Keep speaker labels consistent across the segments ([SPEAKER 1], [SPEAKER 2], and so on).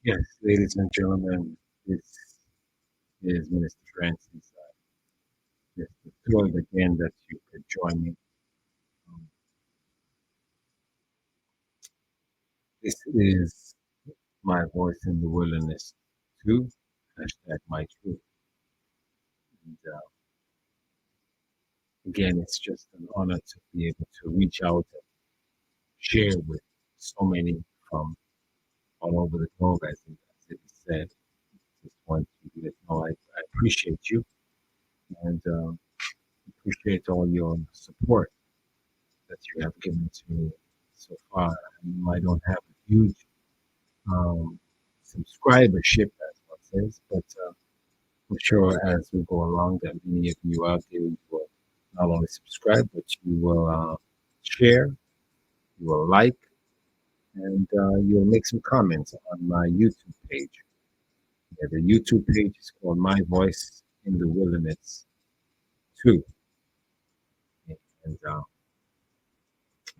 [SPEAKER 1] Yes, ladies and gentlemen, this is Minister Francis. Just thrilled again that you could join me. Um, this is my voice in the wilderness too. Hashtag my truth. And again, it's just an honor to be able to reach out and share with so many from all over the globe, as it is said. Just want you to know I appreciate you and appreciate all your support that you have given to me so far. I know I don't have a huge um, subscribership, as one says, but I'm sure as we go along that many of you out there will not only subscribe, but you will share, you will like, and you'll make some comments on my YouTube page. Yeah, the YouTube page is called My Voice in the Wilderness 2. And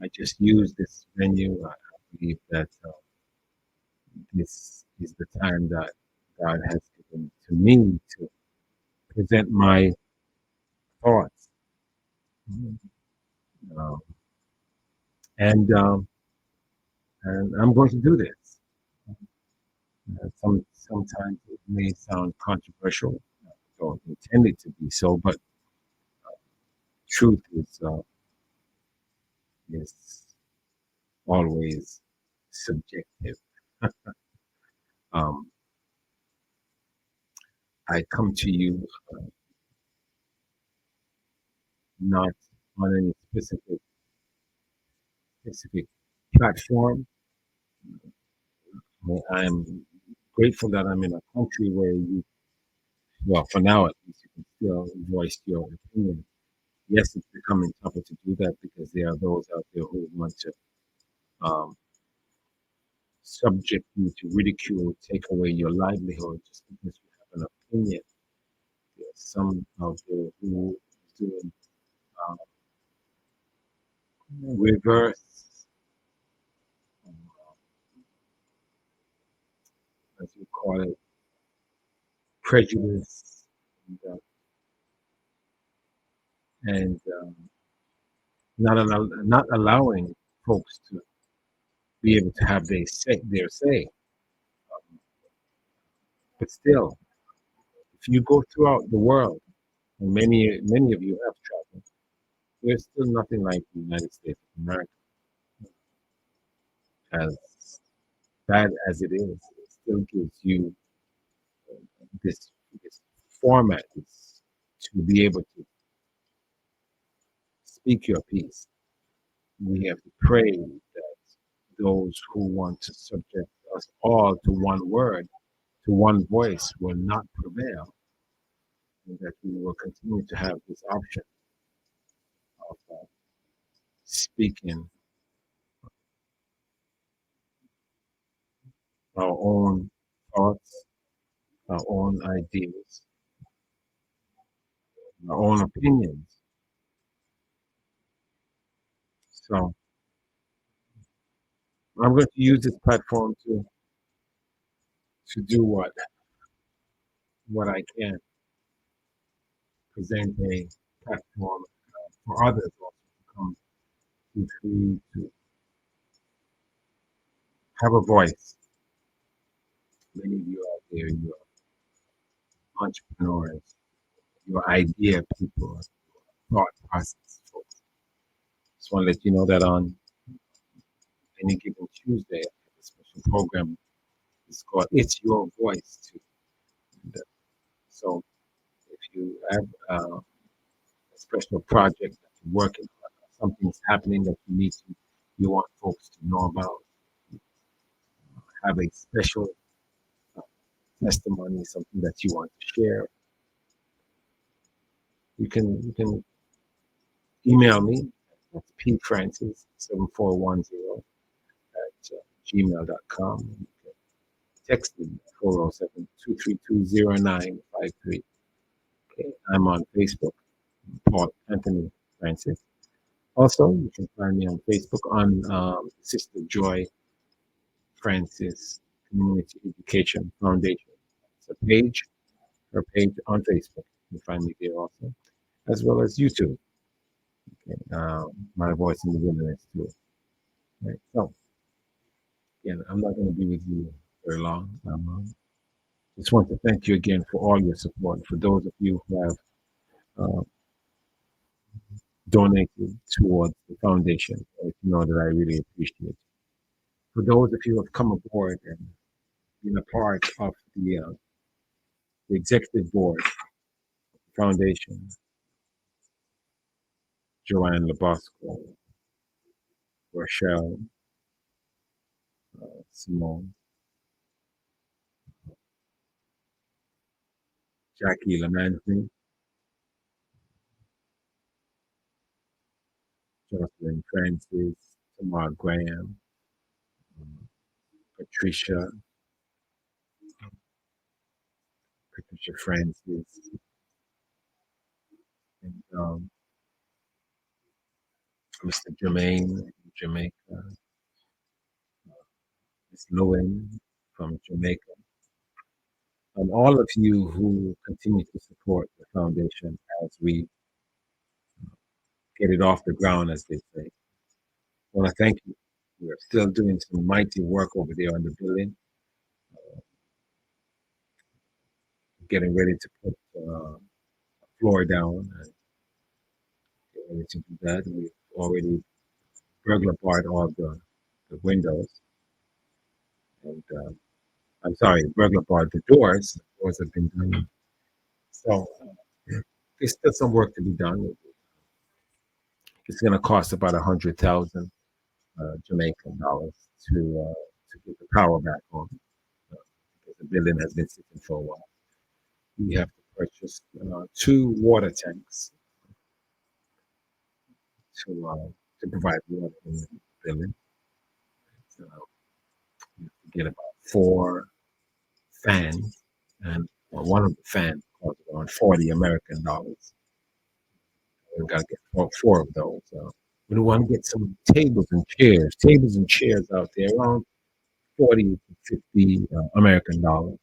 [SPEAKER 1] I just use this venue. I believe that this is the time that God has given to me to present my thoughts. Um, and I'm going to do this. Sometimes it may sound controversial. I don't intend it to be so, but truth is always subjective. Um, I come to you not on any specific platform. I'm grateful that I'm in a country where you, well, for now at least, you can still voice your opinion. Yes, it's becoming tougher to do that because there are those out there who want to um, subject you to ridicule, take away your livelihood just because you have an opinion. There's some out there who is doing um, reverse, um, as you call it, prejudice, and not allowing folks to be able to have their say. But still, if you go throughout the world, and many of you have traveled, there's still nothing like the United States of America. As bad as it is, it still gives you this format to be able to speak your piece. We have to pray that those who want to subject us all to one word, to one voice, will not prevail, and that we will continue to have this option of speaking our own thoughts, our own ideas, our own opinions. So I'm going to use this platform to do what I can, present a platform for others also to come to free to have a voice. Many of you out there, you are entrepreneurs, your idea people, thought process folks. Just want to let you know that on any given Tuesday, I have a special program. It's called "It's Your Voice Too." And, so, if you have a special project that you're working on, something's happening that you want folks to know about, have a special testimony, something that you want to share, you can email me. That's pfrancis7410 at gmail.com. You can text me 407-232-0953. Okay. I'm on Facebook, Paul Anthony Francis. Also, you can find me on Facebook on Sister Joy Francis Community Education Foundation. It's a page, her page on Facebook. You can find me there also, as well as YouTube. Okay. My Voice in the Wilderness too. Right. So, again, I'm not going to be with you very long. Just want to thank you again for all your support. For those of you who have uh, donated towards the foundation, you know that I really appreciate it. For those of you who have come aboard and been a part of the executive board foundation, Joanne Labosco, Rochelle, Simone, Jackie Lamanzi, Jocelyn Francis, Tamar Graham, Patricia, Patricia Francis, and Mr. Jermaine, Jamaica, Miss Lewin from Jamaica, and all of you who continue to support the foundation as we get it off the ground, as they say. I want to thank you. We're still doing some mighty work over there on the building, getting ready to put floor down and get ready to do that. We've already burglar barred all the windows, and I'm sorry, burglar barred the doors. The doors have been done. So there's still some work to be done. It's going to cost about 100,000 Jamaican dollars to get the power back on because the building has been sitting for a while. We have to purchase two water tanks to provide water in the building. So we have to get about four fans, and one of the fans costs around 40 American dollars. We've got to get four of those. We want to get some tables and chairs out there around 40 to 50 American dollars.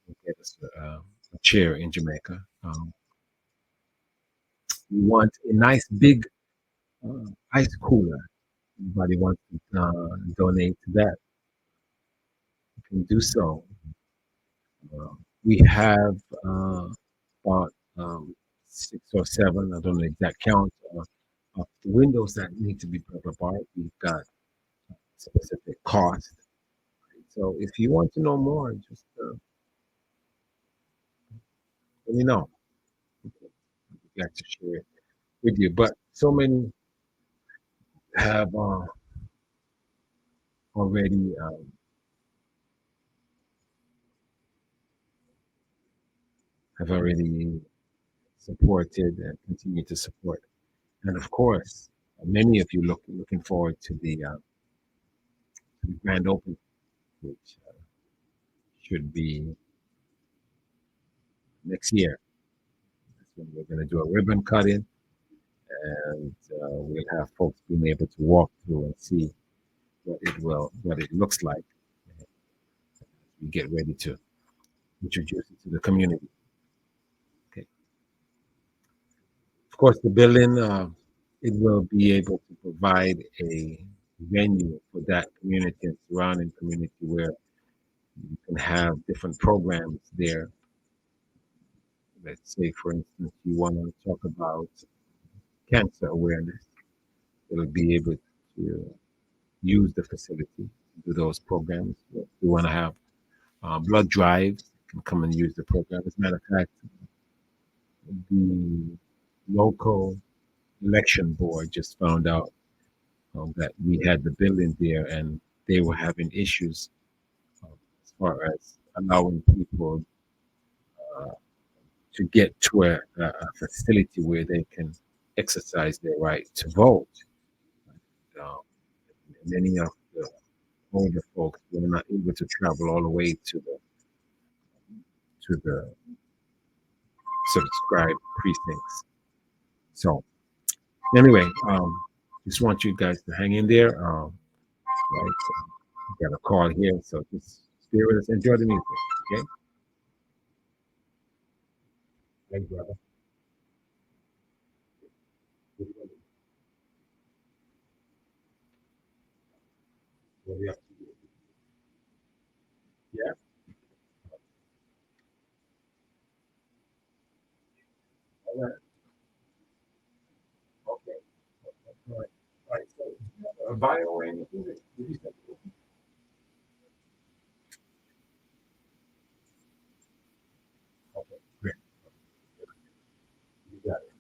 [SPEAKER 1] We'll get us a chair in Jamaica. We want a nice big ice cooler. Anybody wants to donate to that, you can do so. We have about six or seven, I don't know the exact count, of the windows that need to be broken apart. We've got specific cost. So if you want to know more, just let me know. I'd like to share it with you. But so many have already supported and continue to support. And of course, many of you looking forward to the grand opening, which should be next year. That's when we're going to do a ribbon cutting, and we'll have folks being able to walk through and see what it looks like as we get ready to introduce it to the community. Okay. Of course, the building it will be able to provide a venue for that community and surrounding community where you can have different programs there. Let's say, for instance, you want to talk about cancer awareness. It'll be able to use the facility to do those programs. If you want to have blood drives, you can come and use the program. As a matter of fact, the local election board just found out that we had the building there and they were having issues as far as allowing people uh, to get to a facility where they can exercise their right to vote. Uh, Many of the older folks were not able to travel all the way to the subscribed precincts. So anyway, just want you guys to hang in there. Right, so got a call here, so just bear with us. Enjoy the music. Okay. Thank you, brother. What do you have to do? Yeah. All right. Okay. All right. All right. So, a bio or anything? Did you say? Okay. Great. You got it.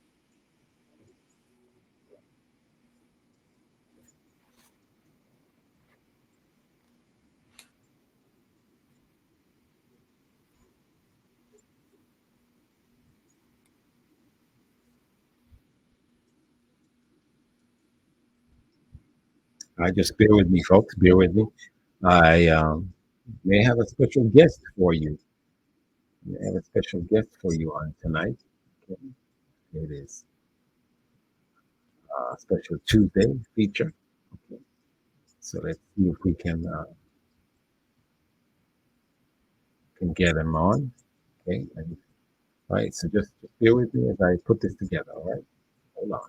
[SPEAKER 1] I just bear with me, folks. Bear with me. I may have a special guest for you. May have a special guest for you on tonight. Okay. It is a special Tuesday feature. Okay. So let's see if we can get him on. Okay. And, all right. So just bear with me as I put this together. All right. Hold on.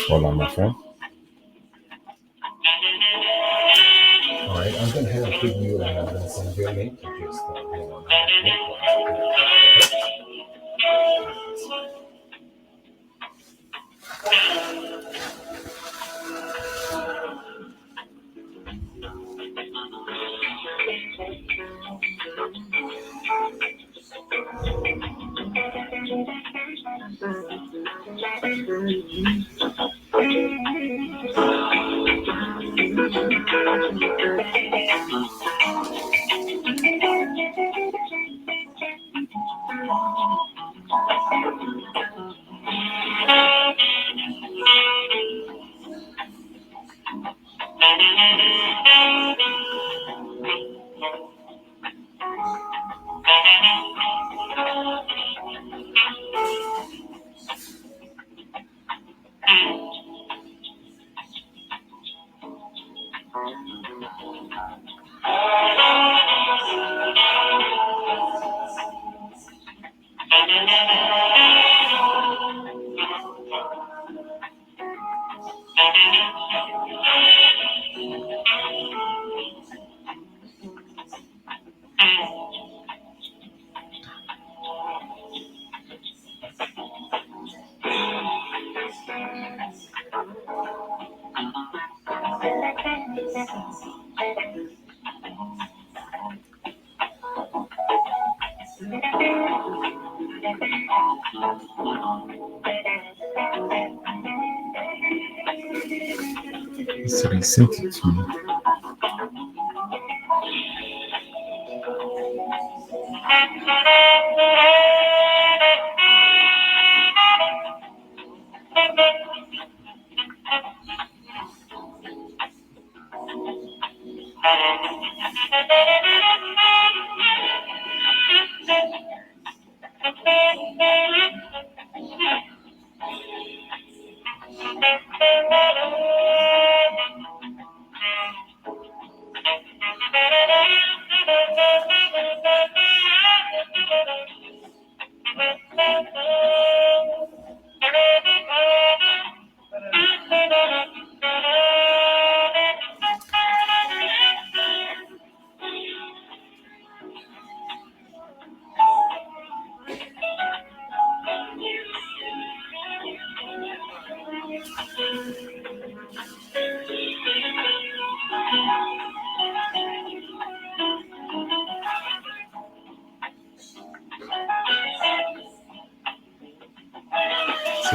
[SPEAKER 1] Hold on, my friend. All right. I'm going to have a quick mute and I'm going to send you a link. You just hang on that link while I connect. So I sent it to you.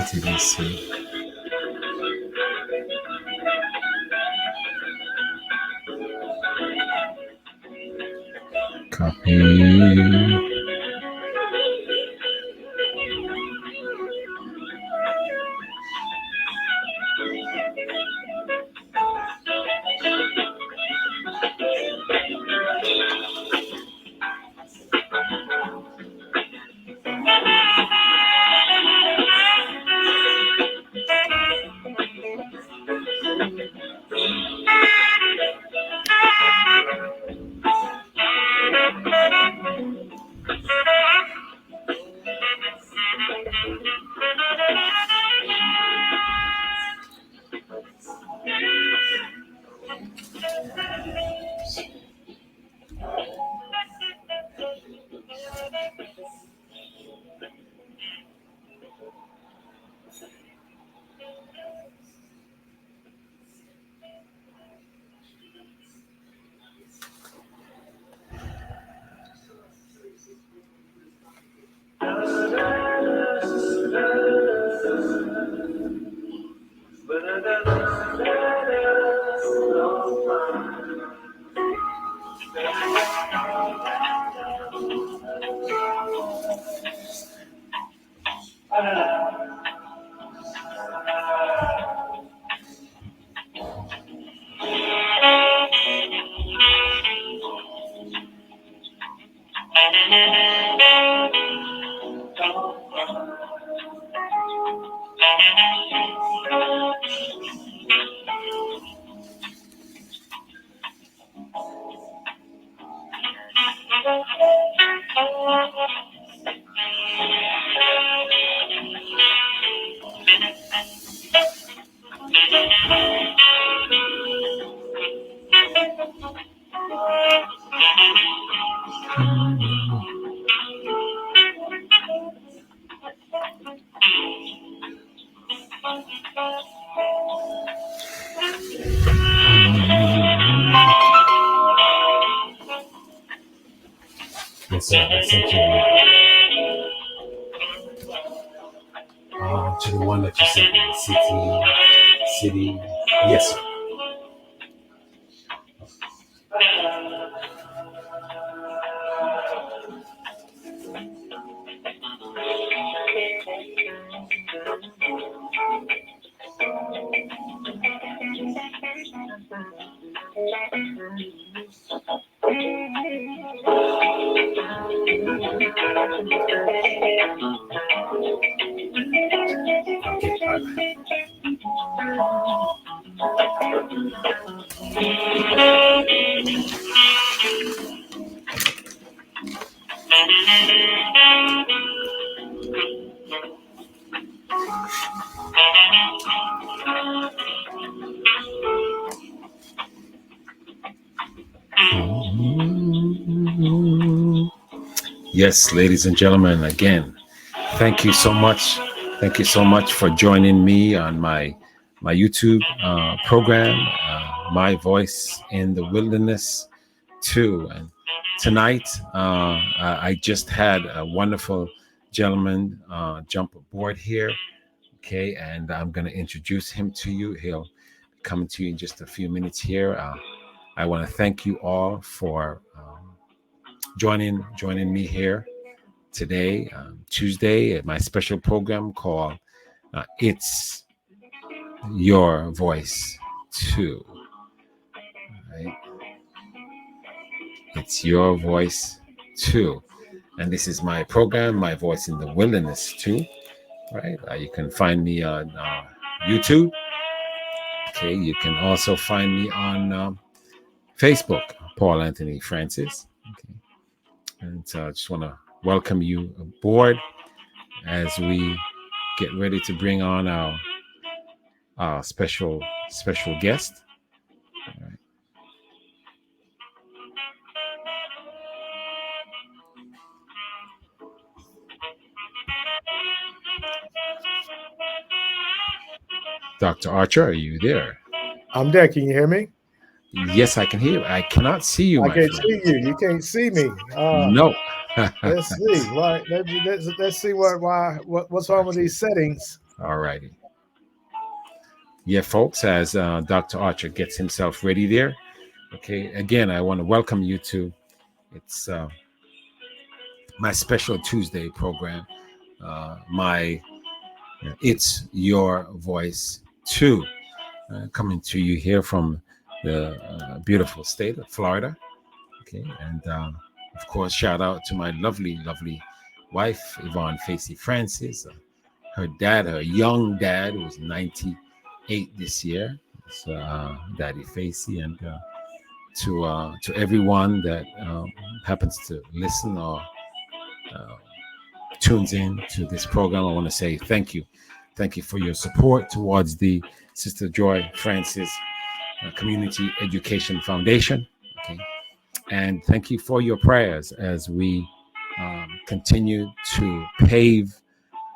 [SPEAKER 1] TDC. Copy. Yes, sir. I sent you to the one that you sent me. City. Yes, sir. Okay, bye. Yes, ladies and gentlemen, again, thank you so much. Thank you so much for joining me on my YouTube program, My Voice in the Wilderness 2. And tonight, I just had a wonderful gentleman jump aboard here. Okay, and I'm going to introduce him to you. He'll be coming to you in just a few minutes here. I want to thank you all for joining me here today, Tuesday, at my special program called It's Your Voice Too. Right? It's Your Voice Too. And this is my program, My Voice in the Wilderness Too. Right? You can find me on YouTube. Okay, you can also find me on Facebook, Paul Anthony Francis. Okay, and so I just want to welcome you aboard as we get ready to bring on our special guest. All right. Dr. Archer, are you there?
[SPEAKER 2] I'm there. Can you hear me?
[SPEAKER 1] Yes, I can hear you. I cannot see you,
[SPEAKER 2] I
[SPEAKER 1] my
[SPEAKER 2] can't
[SPEAKER 1] friend.
[SPEAKER 2] see you. You can't see me.
[SPEAKER 1] No.
[SPEAKER 2] Let's see. Let's see what's wrong with these settings.
[SPEAKER 1] All righty. Yeah, folks, as Dr. Archer gets himself ready there. Okay, again, I want to welcome you to it's my special Tuesday program. My It's Your Voice too, coming to you here from the beautiful state of Florida. Okay, and of course, shout out to my lovely, lovely wife, Yvonne Facey Francis. Her dad, her young dad, who was 98 this year. It's Daddy Facey, and to everyone that happens to listen or uh, tunes in to this program, I want to say thank you for your support towards the Sister Joy Francis Community Education Foundation. Okay, and thank you for your prayers as we continue to pave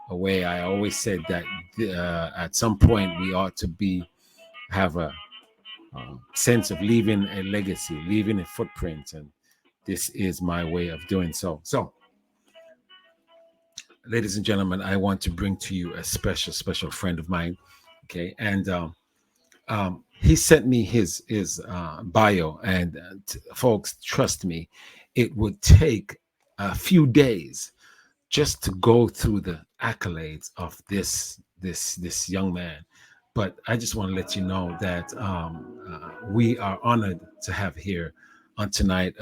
[SPEAKER 1] a way. I always said that at some point we ought to have a sense of leaving a legacy, leaving a footprint, and this is my way of doing so. So, ladies and gentlemen, I want to bring to you a special friend of mine. Okay, and he sent me his bio, and folks, trust me, it would take a few days just to go through the accolades of this young man. But I just want to let you know that we are honored to have here on tonight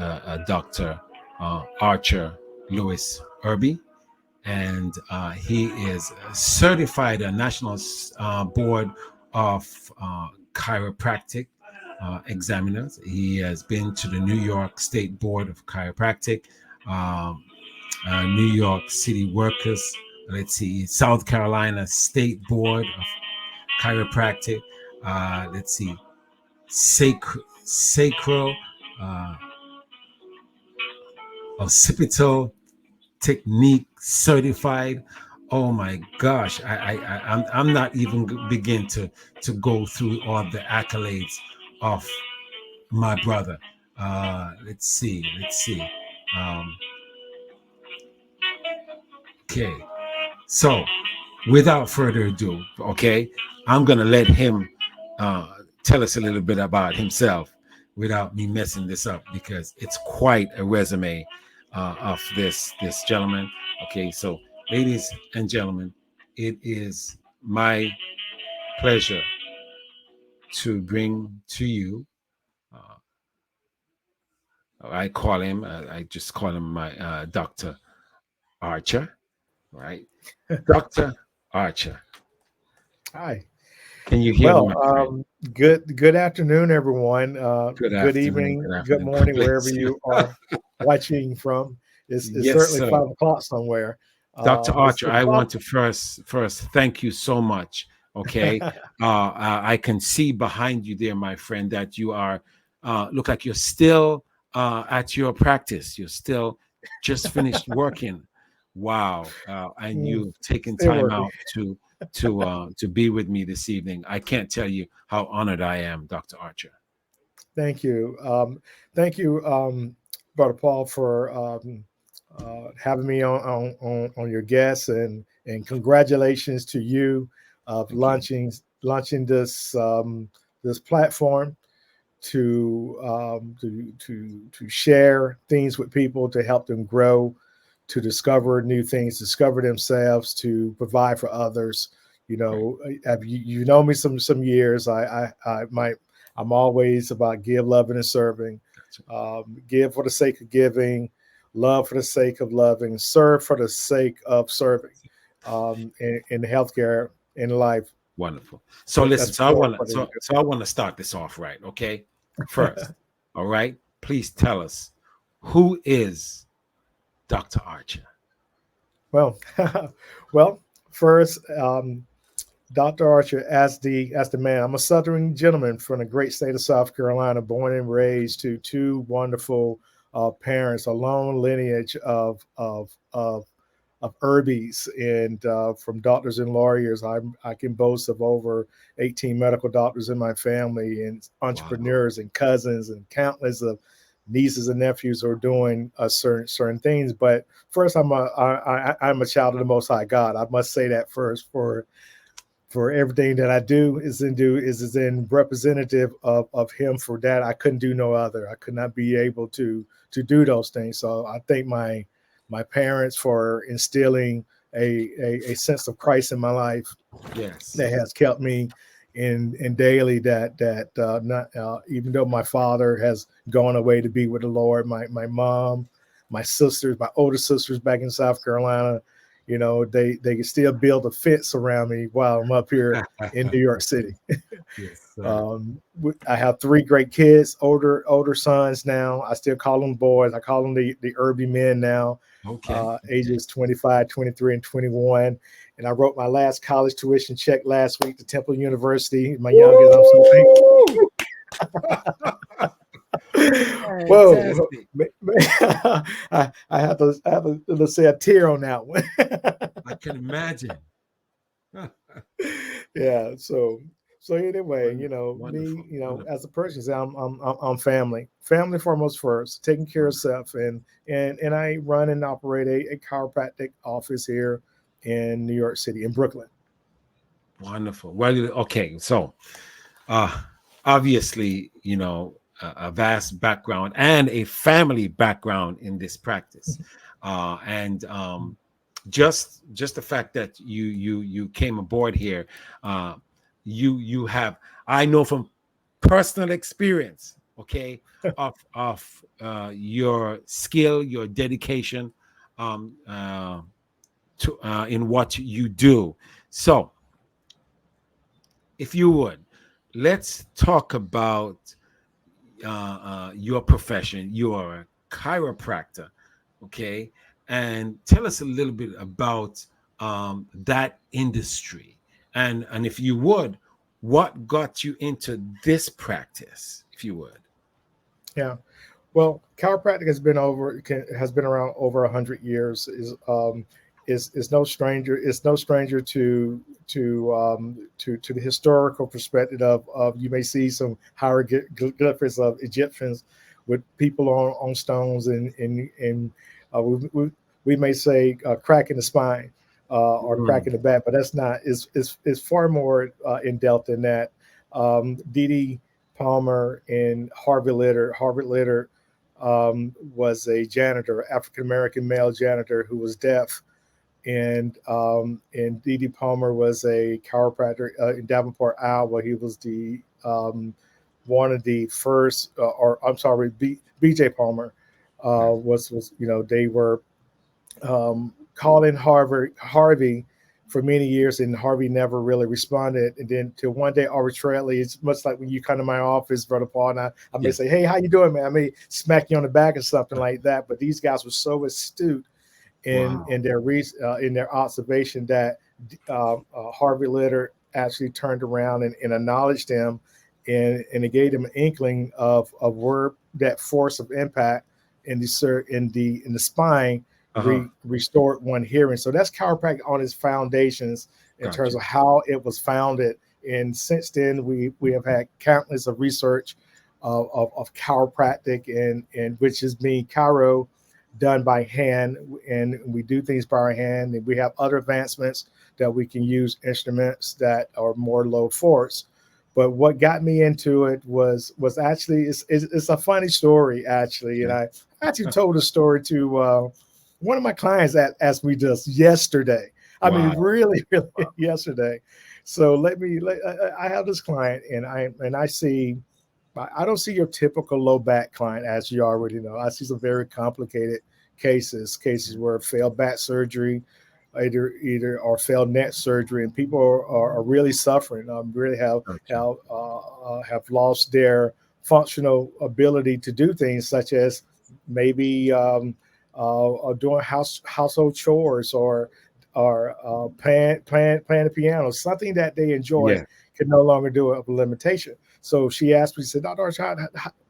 [SPEAKER 1] Dr. Archer Lewis Irby, and he is certified a national board of chiropractic examiners. He has been to the New York State Board of Chiropractic, New York City Workers, let's see, South Carolina State Board of Chiropractic, let's see, sacral uh, occipital technique certified. Oh my gosh, I'm not even begin to go through all the accolades of my brother. Let's see. Um, okay, so without further ado, okay, I'm gonna let him uh, tell us a little bit about himself without me messing this up because it's quite a resume of this gentleman. Okay, so ladies and gentlemen, it is my pleasure to bring to you. Uh, I call him. I just call him my Dr. Archer, right? Dr. Archer.
[SPEAKER 2] Hi.
[SPEAKER 1] Can you hear me,
[SPEAKER 2] Well,
[SPEAKER 1] my friend?
[SPEAKER 2] good afternoon, everyone.
[SPEAKER 1] Good
[SPEAKER 2] Good
[SPEAKER 1] afternoon.
[SPEAKER 2] evening,
[SPEAKER 1] Good
[SPEAKER 2] good
[SPEAKER 1] afternoon. God
[SPEAKER 2] morning, wherever
[SPEAKER 1] bless you.
[SPEAKER 2] you are watching from. It's
[SPEAKER 1] Yes,
[SPEAKER 2] certainly
[SPEAKER 1] sir.
[SPEAKER 2] 5 o'clock somewhere.
[SPEAKER 1] Dr. Archer,
[SPEAKER 2] Mr.
[SPEAKER 1] I
[SPEAKER 2] Pop.
[SPEAKER 1] want to first thank you so much. Okay, I can see behind you there, my friend, that you are look like you're still at your practice. You're still just finished working. Wow, and you've taken
[SPEAKER 2] Still
[SPEAKER 1] time
[SPEAKER 2] working.
[SPEAKER 1] out to be with me this evening. I can't tell you how honored I am, Dr. Archer.
[SPEAKER 2] Thank you. Thank you, Brother Paul, for having me on your guests, and congratulations to you of
[SPEAKER 1] Thank you.
[SPEAKER 2] launching this platform to share things with people, to help them grow, to discover new things, discover themselves, to provide for others. You
[SPEAKER 1] Right.
[SPEAKER 2] know, you know me some years. I'm always about give, loving, and serving.
[SPEAKER 1] Gotcha.
[SPEAKER 2] Give for the sake of giving, love for the sake of loving, serve for the sake of serving. In healthcare, in life,
[SPEAKER 1] Wonderful. So
[SPEAKER 2] that's
[SPEAKER 1] listen,
[SPEAKER 2] part of what I
[SPEAKER 1] so I want to start this off right, okay? First, all right. Please tell us who is Dr. Archer.
[SPEAKER 2] Well, well, first, Dr. Archer, as the man, I'm a Southern gentleman from the great state of South Carolina, born and raised to two wonderful parents, a long lineage of Irby's, and from doctors and lawyers. I can boast of over 18 medical doctors in my family, and
[SPEAKER 1] Wow.
[SPEAKER 2] entrepreneurs and cousins and countless of nieces and nephews who are doing certain things. But first, I'm a child of the Most High God. I must say that first for everything that I do is in representative of him. For that, I couldn't do no other. I could not be able to do those things. So I thank my parents for instilling a sense of Christ in my life
[SPEAKER 1] Yes.
[SPEAKER 2] that has kept me in daily that not even though my father has gone away to be with the Lord, my mom, my sisters, my older sisters back in South Carolina, they can still build a fence around me while I'm up here in New York City.
[SPEAKER 1] Yes, sir.
[SPEAKER 2] I have three great kids, older sons now. I still call them boys. I call them the Irby men now,
[SPEAKER 1] Okay. Okay.
[SPEAKER 2] ages 25, 23, and 21. And I wrote my last college tuition check last week to Temple University. My youngest, I'm so
[SPEAKER 1] Woo!
[SPEAKER 2] thankful. Whoa.
[SPEAKER 1] Fantastic.
[SPEAKER 2] I have to say a tear on that one.
[SPEAKER 1] I can imagine.
[SPEAKER 2] Yeah. So anyway, me,
[SPEAKER 1] Wonderful. Wonderful.
[SPEAKER 2] as a person, I'm family foremost first, taking care of
[SPEAKER 1] Wonderful.
[SPEAKER 2] self, and I run and operate a chiropractic office here in New York City, in Brooklyn.
[SPEAKER 1] Wonderful. Well, okay. So, uh, obviously, a vast background and a family background in this practice, and just the fact that you came aboard here, uh, you have, I know from personal experience, okay, of your skill, your dedication, um, uh, to in what you do. So, if you would, let's talk about your profession. You are a chiropractor, okay? And tell us a little bit about that industry. And if you would, what got you into this practice, if you would?
[SPEAKER 2] Yeah. Well, chiropractic has been around over 100 years. Is no stranger. It's no stranger to the historical perspective of you may see some hieroglyphics of Egyptians with people on stones and we may say cracking the spine or
[SPEAKER 1] Mm,
[SPEAKER 2] cracking the back, but that's not. Is far more in depth than that. D.D. Palmer and Harvard Litter was a janitor, African American male janitor who was deaf, and D.D. Palmer was a chiropractor in Davenport, Iowa. He was the one of the first, or I'm sorry, B.J. Palmer
[SPEAKER 1] yes,
[SPEAKER 2] was they were calling Harvey for many years, and Harvey never really responded. And then till one day, arbitrarily, it's much like when you come to my office, Brother Paul, and I may
[SPEAKER 1] yes.
[SPEAKER 2] say, "Hey, how you doing, man?" I may smack you on the back or something like that. But these guys were so astute
[SPEAKER 1] Wow.
[SPEAKER 2] in their observation that Harvey Litter actually turned around and acknowledged them, and it gave them an inkling of where that force of impact in the spine
[SPEAKER 1] Uh-huh.
[SPEAKER 2] restored one hearing. So that's chiropractic on its foundations in terms
[SPEAKER 1] Gotcha.
[SPEAKER 2] of how it was founded. And since then, we have had countless of research of chiropractic and which is being chiro done by hand, and we do things by our hand, and we have other advancements that we can use instruments that are more low force. But what got me into it was actually it's a funny story actually, and
[SPEAKER 1] Okay.
[SPEAKER 2] I actually told a story to one of my clients asked me just yesterday. I mean,
[SPEAKER 1] Wow.
[SPEAKER 2] really, really
[SPEAKER 1] Wow.
[SPEAKER 2] yesterday. So I have this client, and I see I don't see your typical low back client, as you already know. I see some very complicated cases where failed back surgery, either or failed neck surgery, and people are really suffering. Really
[SPEAKER 1] Gotcha.
[SPEAKER 2] have lost their functional ability to do things such as maybe doing household chores or playing the piano, something that they enjoy
[SPEAKER 1] Yeah.
[SPEAKER 2] can no longer do it of a limitation. So she asked me, she said, Dr. Arch,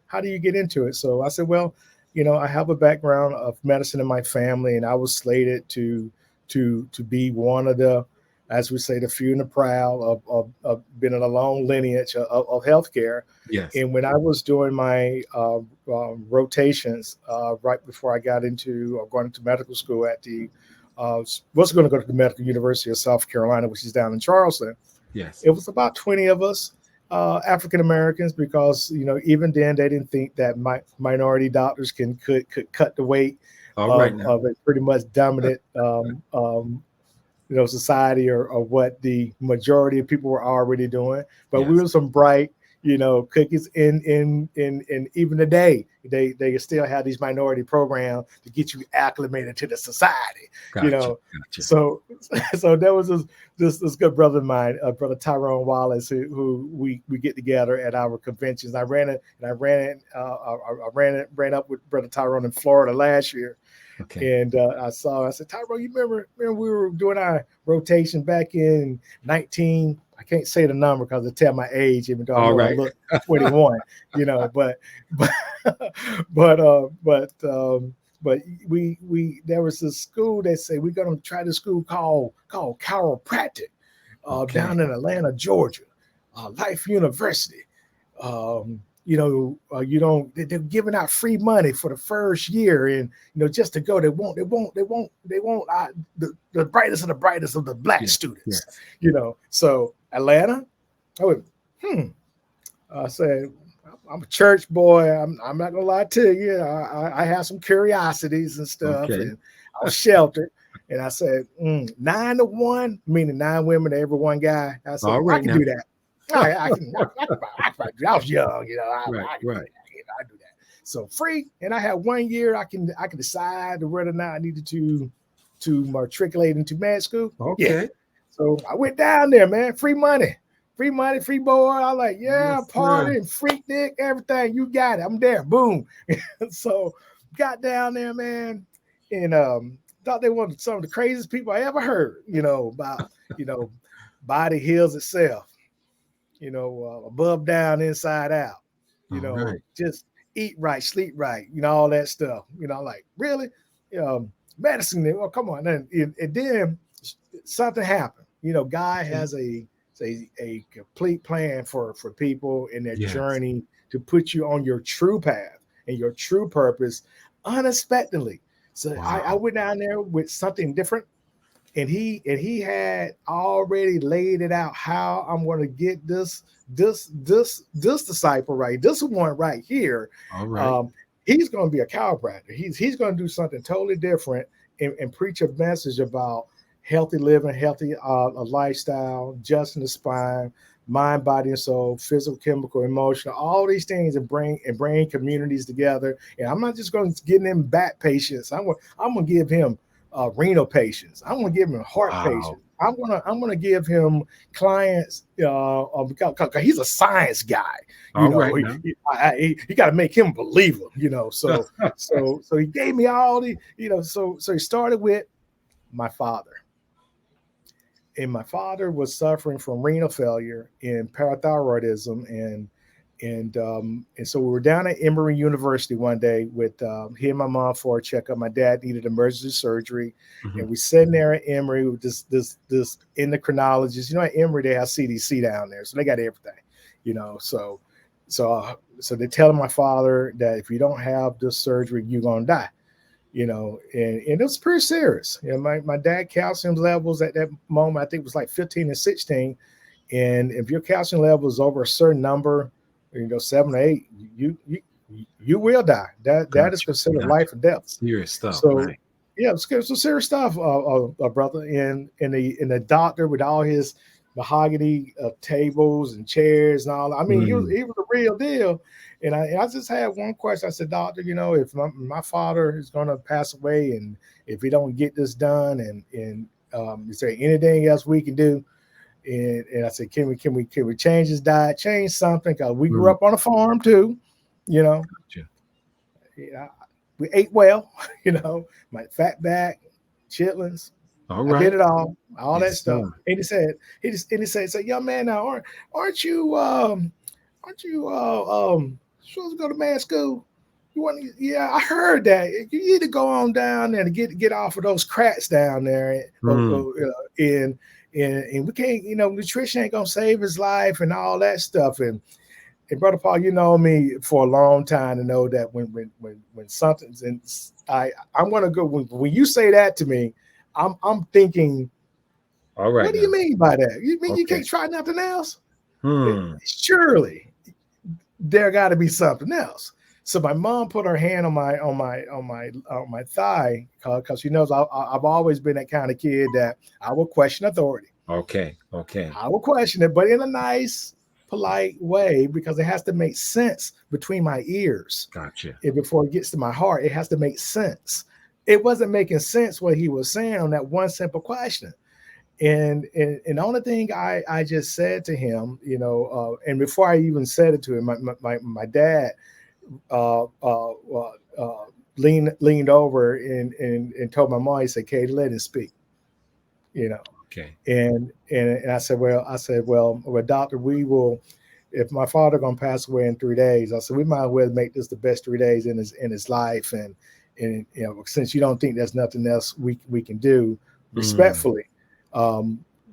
[SPEAKER 2] how do you get into it? So I said, well, I have a background of medicine in my family, and I was slated to be one of the, as we say, the few and the proud of being in a long lineage of healthcare.
[SPEAKER 1] Yes.
[SPEAKER 2] And when I was doing my rotations right before I got into going into medical school at the was going to go to the Medical University of South Carolina, which is down in Charleston.
[SPEAKER 1] Yes.
[SPEAKER 2] It was about 20 of us, African Americans, because even then they didn't think that minority doctors could cut the weight
[SPEAKER 1] All right now.
[SPEAKER 2] of a pretty much dominant society, or what the majority of people were already doing. But we
[SPEAKER 1] Yes.
[SPEAKER 2] were some bright, cookies. In even today, they still have these minority programs to get you acclimated to the society. You
[SPEAKER 1] Gotcha.
[SPEAKER 2] know,
[SPEAKER 1] Gotcha.
[SPEAKER 2] so so there was this good brother of mine, brother Tyrone Wallace, who we get together at our conventions. I ran up with brother Tyrone in Florida last year,
[SPEAKER 1] Okay.
[SPEAKER 2] and I said, Tyrone, you remember we were doing our rotation back in 19, I can't say the number because it tell my age, even though I
[SPEAKER 1] All
[SPEAKER 2] know I
[SPEAKER 1] right.
[SPEAKER 2] look 21, but but but we there was this school that said we're gonna try this school called Chiropractic
[SPEAKER 1] Okay.
[SPEAKER 2] down in Atlanta, Georgia, Life University. You don't. They're giving out free money for the first year, and just to go, they want the brightest of the brightest of the black
[SPEAKER 1] Yes.
[SPEAKER 2] students.
[SPEAKER 1] Yes.
[SPEAKER 2] So Atlanta, I went, I said, I'm a church boy. I'm not gonna lie to you. I have some curiosities and stuff,
[SPEAKER 1] Okay.
[SPEAKER 2] and I was sheltered. And I said, 9 to 1, meaning 9 women to every one guy. I said,
[SPEAKER 1] All
[SPEAKER 2] well, I
[SPEAKER 1] right
[SPEAKER 2] can
[SPEAKER 1] now.
[SPEAKER 2] do that. I was young,
[SPEAKER 1] Right.
[SPEAKER 2] I can do
[SPEAKER 1] Right.
[SPEAKER 2] that. I do that. So free, and I had 1 year. I can decide whether or not I needed to matriculate into med school. Yeah.
[SPEAKER 1] Okay.
[SPEAKER 2] So I went down there, man. Free money, free boy. I like, yeah,
[SPEAKER 1] Yes, sir.
[SPEAKER 2] party and freak dick, everything. You got it. I'm there. Boom. So got down there, man, and thought they were some of the craziest people I ever heard. About body heals itself. Above, down, inside out.
[SPEAKER 1] All right.
[SPEAKER 2] Just eat right, sleep right. All that stuff. Like really, medicine. Oh, come on. And then something happened. God
[SPEAKER 1] Okay.
[SPEAKER 2] has a complete plan for people in their
[SPEAKER 1] Yes.
[SPEAKER 2] journey to put you on your true path and your true purpose unexpectedly. So I
[SPEAKER 1] Wow.
[SPEAKER 2] went down there with something different, and he had already laid it out how I'm going to get this disciple right, this one right here.
[SPEAKER 1] All right.
[SPEAKER 2] Um, he's going to be a chiropractor. He's going to do something totally different, and preach a message about healthy living, healthy lifestyle, adjusting the spine, mind, body, and soul, physical, chemical, emotional, all these things, and bring communities together. And I'm not just going to give him back patients. I'm going to give him renal patients. I'm going to give him heart
[SPEAKER 1] Wow.
[SPEAKER 2] patients. I'm gonna give him clients because he's a science guy.
[SPEAKER 1] All right now.
[SPEAKER 2] He got to make him a believer. So he gave me all the. So he started with my father. And my father was suffering from renal failure and parathyroidism, and so we were down at Emory University one day with he and my mom for a checkup. My dad needed emergency surgery,
[SPEAKER 1] Mhm.
[SPEAKER 2] and we sitting there at Emory with this endocrinologist. At Emory they have CDC down there, so they got everything. So they're telling my father that if you don't have this surgery, you're gonna die. And it was pretty serious. My dad calcium levels at that moment, I think, was like 15 and 16. And if your calcium level is over a certain number, 7 or 8, you will die. That is
[SPEAKER 1] Gotcha.
[SPEAKER 2] considered
[SPEAKER 1] Gotcha.
[SPEAKER 2] life or death.
[SPEAKER 1] Serious stuff.
[SPEAKER 2] So
[SPEAKER 1] Right.
[SPEAKER 2] yeah, it's some serious stuff, brother. And the doctor with all his mahogany tables and chairs and all. I mean,
[SPEAKER 1] Mm.
[SPEAKER 2] he was the real deal. And I just had one question. I said, doctor, if my father is going to pass away, and if we don't get this done, and is there anything else we can do? And I said, can we change his diet, change something? Because we grew
[SPEAKER 1] Mm.
[SPEAKER 2] up on a farm too, you know.
[SPEAKER 1] Gotcha.
[SPEAKER 2] Yeah, we ate well, my fat back, chitlins.
[SPEAKER 1] All
[SPEAKER 2] I did
[SPEAKER 1] right.
[SPEAKER 2] it all that
[SPEAKER 1] Yes,
[SPEAKER 2] stuff.
[SPEAKER 1] sir.
[SPEAKER 2] And he said, young man, now aren't you supposed to go to med school? Yeah, I heard that. You need to go on down there to get off of those cracks down there,
[SPEAKER 1] Mm.
[SPEAKER 2] and we can't, nutrition ain't gonna save his life and all that stuff. And brother Paul, you know me for a long time to know that when something's I'm gonna go when you say that to me, I'm thinking
[SPEAKER 1] All right
[SPEAKER 2] What do you
[SPEAKER 1] now.
[SPEAKER 2] mean by that? You mean you
[SPEAKER 1] Okay.
[SPEAKER 2] can't try nothing else?
[SPEAKER 1] Hmm.
[SPEAKER 2] Surely there got to be something else. So my mom put her hand on my thigh because she knows I've always been that kind of kid that I will question authority.
[SPEAKER 1] Okay. Okay.
[SPEAKER 2] I will question it, but in a nice, polite way because it has to make sense between my ears.
[SPEAKER 1] Gotcha.
[SPEAKER 2] And before it gets to my heart, it has to make sense. It wasn't making sense what he was saying on that one simple question. And the only thing I just said to him, and before I even said it to him, my dad uh, uh, uh, uh, leaned over and told my mom, he said, "Katie, let him speak," you know.
[SPEAKER 1] Okay.
[SPEAKER 2] And I said, well, doctor, we will. If my father gonna pass away in 3 days, I said we might as well make this the best 3 days in his life, and since you don't think there's nothing else we can do,
[SPEAKER 1] Hmm.
[SPEAKER 2] respectfully,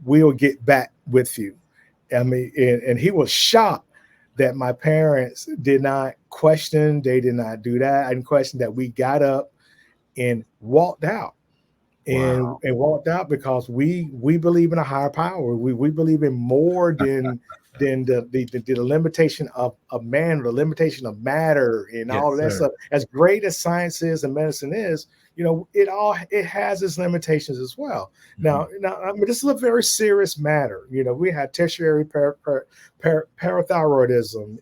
[SPEAKER 2] we'll get back with you. I mean, and he was shocked that my parents did not question, they did not do that. I didn't question that we got up and walked out
[SPEAKER 1] Wow.
[SPEAKER 2] and walked out because we believe in a higher power. We believe in more than the limitation of man, the limitation of matter, and all
[SPEAKER 1] Yes,
[SPEAKER 2] of that
[SPEAKER 1] sir.
[SPEAKER 2] stuff. As great as science is and medicine is, it has its limitations as well.
[SPEAKER 1] Hmm.
[SPEAKER 2] Now, I mean, this is a very serious matter. We had tertiary parathyroidism.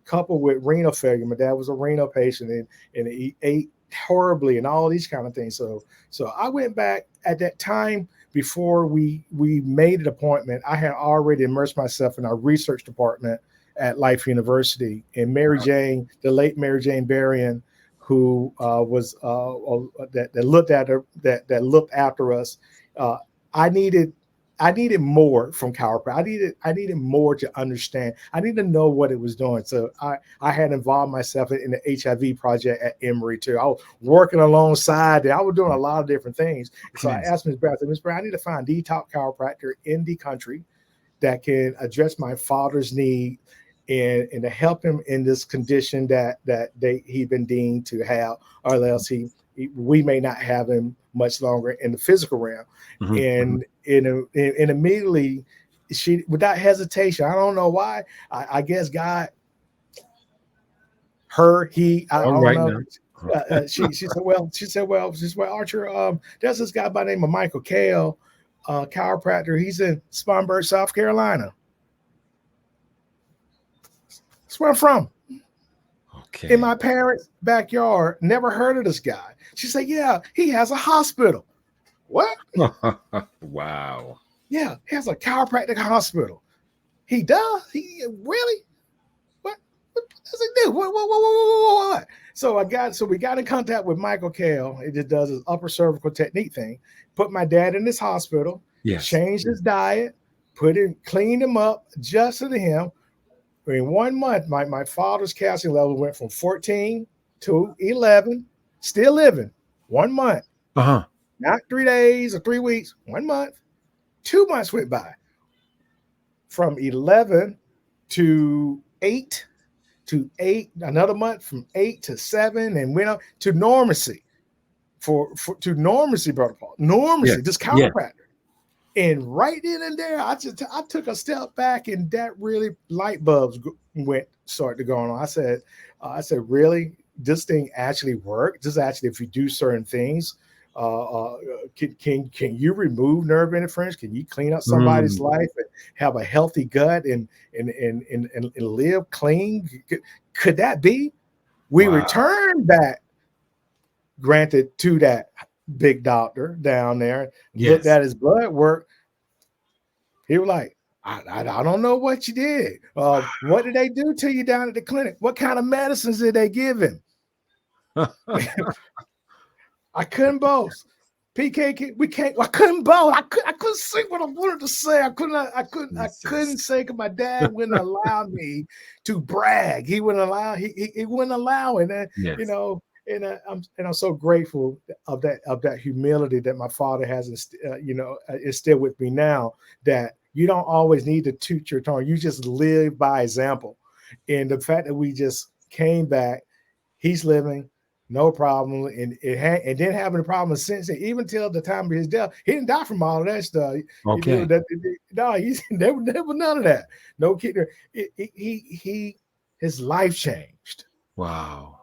[SPEAKER 2] Coupled with renal failure. My dad was a renal patient, and he ate horribly, and all these kind of things. So I went back at that time before we made an appointment. I had already immersed myself in our research department at Life University, and Mary Jane, the late Mary Jane Berrien, who was that looked at her, that looked after us. Uh, I needed I needed more from chiropractic. I needed more to understand. I needed to know what it was doing. So I had involved myself in the HIV project at Emory too. I was working alongside it. I was doing a lot of different things. So I
[SPEAKER 1] Okay.
[SPEAKER 2] asked Ms. Brown, I said, Ms. Brown, I need to find the top chiropractor in the country that can address my father's need and to help him in this condition that he'd been deemed to have, or else we may not have him much longer in the physical realm.
[SPEAKER 1] Hmm. Hmm.
[SPEAKER 2] And immediately, she, without hesitation, I don't know why, I guess God, her, he, I
[SPEAKER 1] All
[SPEAKER 2] don't
[SPEAKER 1] right
[SPEAKER 2] know.
[SPEAKER 1] now. Okay.
[SPEAKER 2] She said, well, Archer, there's this guy by the name of Michael Kale, chiropractor. He's in Spartanburg, South Carolina. That's where I'm from. In
[SPEAKER 1] Okay.
[SPEAKER 2] my parents' backyard. Never heard of this guy. She said, yeah, he has a hospital. What?
[SPEAKER 1] Wow.
[SPEAKER 2] Yeah, he has a chiropractic hospital. He does? He really? What does he do? What? So we got in contact with Michael Kale. He just does his upper cervical technique thing. Put my dad in this hospital,
[SPEAKER 1] Yes.
[SPEAKER 2] changed his diet, cleaned him up, adjusted him. In 1 month, my father's calcium level went from 14 to 11, still living. 1 month,
[SPEAKER 1] Uh-huh.
[SPEAKER 2] not 3 days or 3 weeks, 1 month. 2 months went by from 11 to 8 to 8, another month from 8 to 7, and went up to normacy to normacy protocol,
[SPEAKER 1] Yes.
[SPEAKER 2] normacy, just
[SPEAKER 1] Yes.
[SPEAKER 2] chiropractor. And right then and there, I took a step back, and that really light bulbs started to go on. I said, really, this thing actually worked. This actually, if you do certain things, uh, uh, can you remove nerve interference? Can you clean up somebody's
[SPEAKER 1] Mm.
[SPEAKER 2] life and have a healthy gut and live clean? Could that be? We
[SPEAKER 1] Wow.
[SPEAKER 2] returned back, granted, to that big doctor down there, looked
[SPEAKER 1] Yes.
[SPEAKER 2] at his blood work. He was like, I don't know what you did. What did they do to you down at the clinic? What kind of medicines did they give him? I couldn't boast. PK, we can't. I couldn't boast. I couldn't say what I wanted to say. I couldn't
[SPEAKER 1] Jesus.
[SPEAKER 2] say because my dad wouldn't allow me to brag. He wouldn't allow. He wouldn't allow it. And
[SPEAKER 1] Yes.
[SPEAKER 2] I'm so grateful of that humility that my father has instilled with me now. That you don't always need to toot your tongue. You just live by example. And the fact that we just came back, he's living. no problem, and and didn't have any problems since. Even till the time of his death, he didn't die from all of that stuff. He knew
[SPEAKER 1] Okay.
[SPEAKER 2] that no, he's never none of that. No kid. His life changed.
[SPEAKER 1] Wow.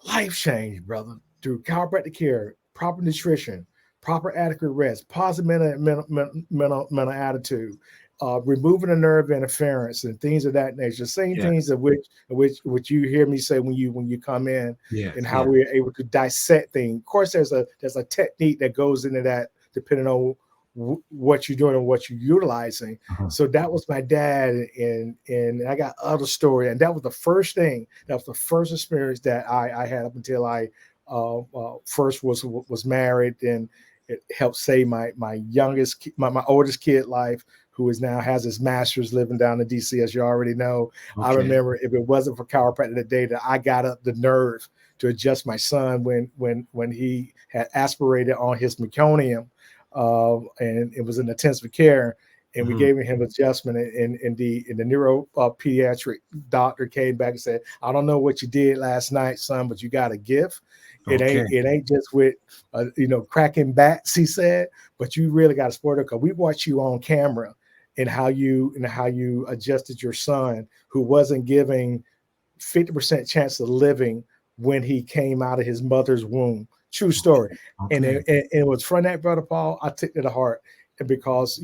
[SPEAKER 2] Life changed, brother, through chiropractic care, proper nutrition, proper adequate rest, positive mental attitude, removing the nerve interference and things of that nature. Same things
[SPEAKER 1] Yes.
[SPEAKER 2] of which you hear me say when you come in, and
[SPEAKER 1] Yes.
[SPEAKER 2] how
[SPEAKER 1] Yes.
[SPEAKER 2] we're able to dissect things. Of course, there's a technique that goes into that depending on what you're doing and what you're utilizing.
[SPEAKER 1] Mhm.
[SPEAKER 2] So that was my dad, and I got other story, and that was the first thing. That was the first experience that I had up until I first was married, and it helped save my oldest kid life, who is now has his master's living down in DC, as you already know. I
[SPEAKER 1] Okay.
[SPEAKER 2] remember if it wasn't for chiropractic the day that I got up the nerve to adjust my son when he had aspirated on his meconium, and it was in intensive care, and we
[SPEAKER 1] Mhm.
[SPEAKER 2] gave him adjustment, and the neuro pediatric doctor came back and said, I don't know what you did last night, son, but you got a gift.
[SPEAKER 1] Okay.
[SPEAKER 2] It ain't just with cracking bats, he said, but you really got a sport, because we watched you on camera, and how you adjusted your son, who wasn't giving 50% chance of living when he came out of his mother's womb. True story. And
[SPEAKER 1] Okay.
[SPEAKER 2] it was from that, brother Paul, I took it to heart. And because,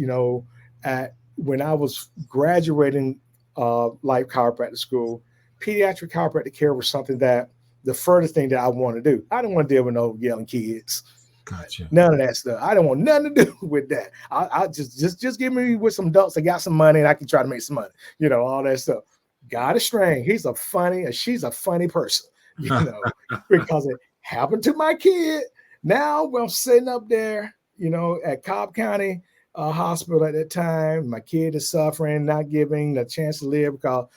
[SPEAKER 2] when I was graduating life chiropractic school, pediatric chiropractic care was something that the furthest thing that I want to do. I didn't want to deal with no yelling kids.
[SPEAKER 1] Gotcha.
[SPEAKER 2] None of that stuff. I don't want nothing to do with that. I just give me with some adults that got some money, and I can try to make some money. All that stuff. God is strange. She's a funny person, because it happened to my kid. Now I'm sitting up there, at Cobb County Hospital at that time. My kid is suffering, not giving a chance to live, because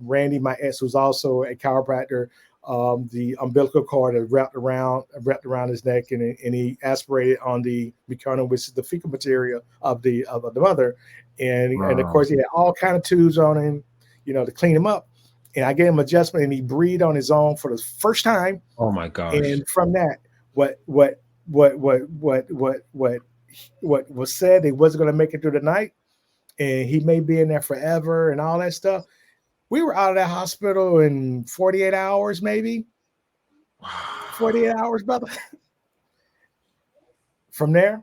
[SPEAKER 2] Randy, my ex, who's also a chiropractor, the umbilical cord is wrapped around his neck, and he aspirated on the meconium, which is the fecal material of the mother, and of
[SPEAKER 1] Wow.
[SPEAKER 2] course he had all kind of tubes on him, to clean him up. And I gave him adjustment, and he breathed on his own for the first time.
[SPEAKER 1] Oh my gosh.
[SPEAKER 2] And from that, what was said, he wasn't going to make it through the night, and he may be in there forever, and all that stuff. We were out of that hospital in 48 hours, maybe
[SPEAKER 1] Wow.
[SPEAKER 2] 48 hours, brother. From there,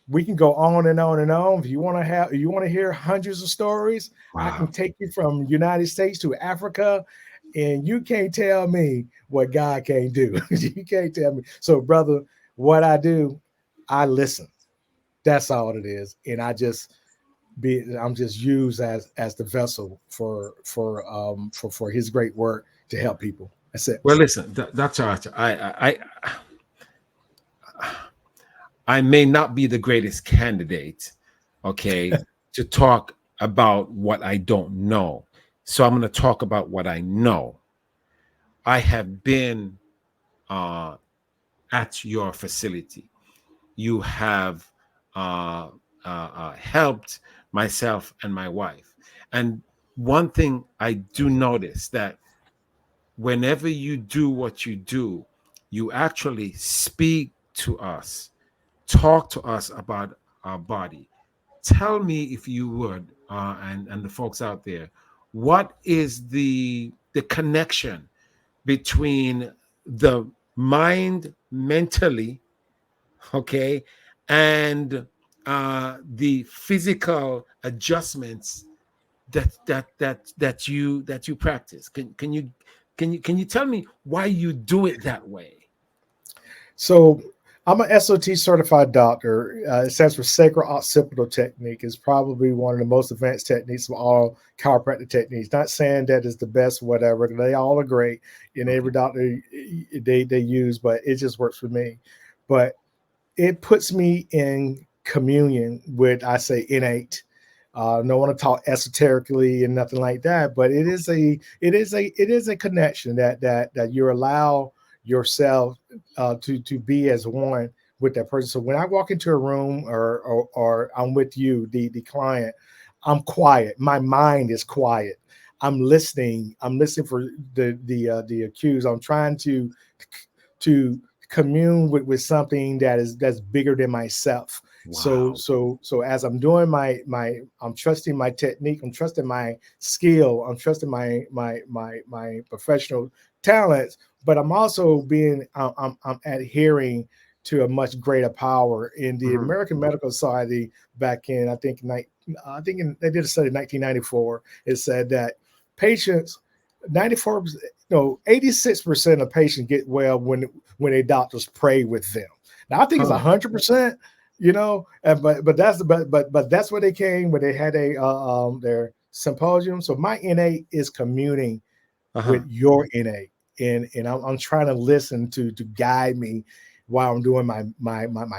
[SPEAKER 2] we can go on and on and on. If you want to hear hundreds of stories, I can
[SPEAKER 1] Wow.
[SPEAKER 2] take you from United States to Africa, and you can't tell me what God can't do. You can't tell me. So, brother, what I do, I listen. That's all it is, and I'm just used as the vessel for His great work to help people. That's it.
[SPEAKER 1] Well, listen, Dr. Archer, I may not be the greatest candidate, okay, to talk about what I don't know. So I'm going to talk about what I know. I have been uh, at your facility. You have uh, helped myself and my wife. And one thing I do notice that whenever you do what you actually speak to us, talk to us about our body. Tell me, if you would, and the folks out there, what is the connection between the mind mentally, okay, and the physical adjustments that you practice? Can you tell me why you do it that way?
[SPEAKER 2] So I'm an SOT certified doctor. It stands for Sacral Occipital Technique. It's probably one of the most advanced techniques of all chiropractic techniques. Not saying that it's the best, whatever. They all are great, and
[SPEAKER 1] Okay.
[SPEAKER 2] every doctor they use, but it just works for me. But it puts me in communion with, I say, innate. Don't want to talk esoterically and nothing like that, but it is a connection that you allow yourself to be as one with that person. So when I walk into a room, or I'm with you, the client, I'm quiet. My mind is quiet. I'm listening. I'm listening for the accused. I'm trying to commune with something that's bigger than myself. So
[SPEAKER 1] Wow.
[SPEAKER 2] as I'm doing I'm trusting my technique, I'm trusting my skill, I'm trusting my professional talents, but I'm also I'm adhering to a much greater power. In the
[SPEAKER 1] Hmm.
[SPEAKER 2] American Medical Society back in, they did a study in 1994. It said that patients 94, no, 86% of patients get well when their doctors pray with them. Now I think it's
[SPEAKER 1] Huh.
[SPEAKER 2] 100%, but that's where they came when they had their symposium. So my NA is communing
[SPEAKER 1] Uh-huh.
[SPEAKER 2] with your NA, and I'm trying to listen to guide me while I'm doing my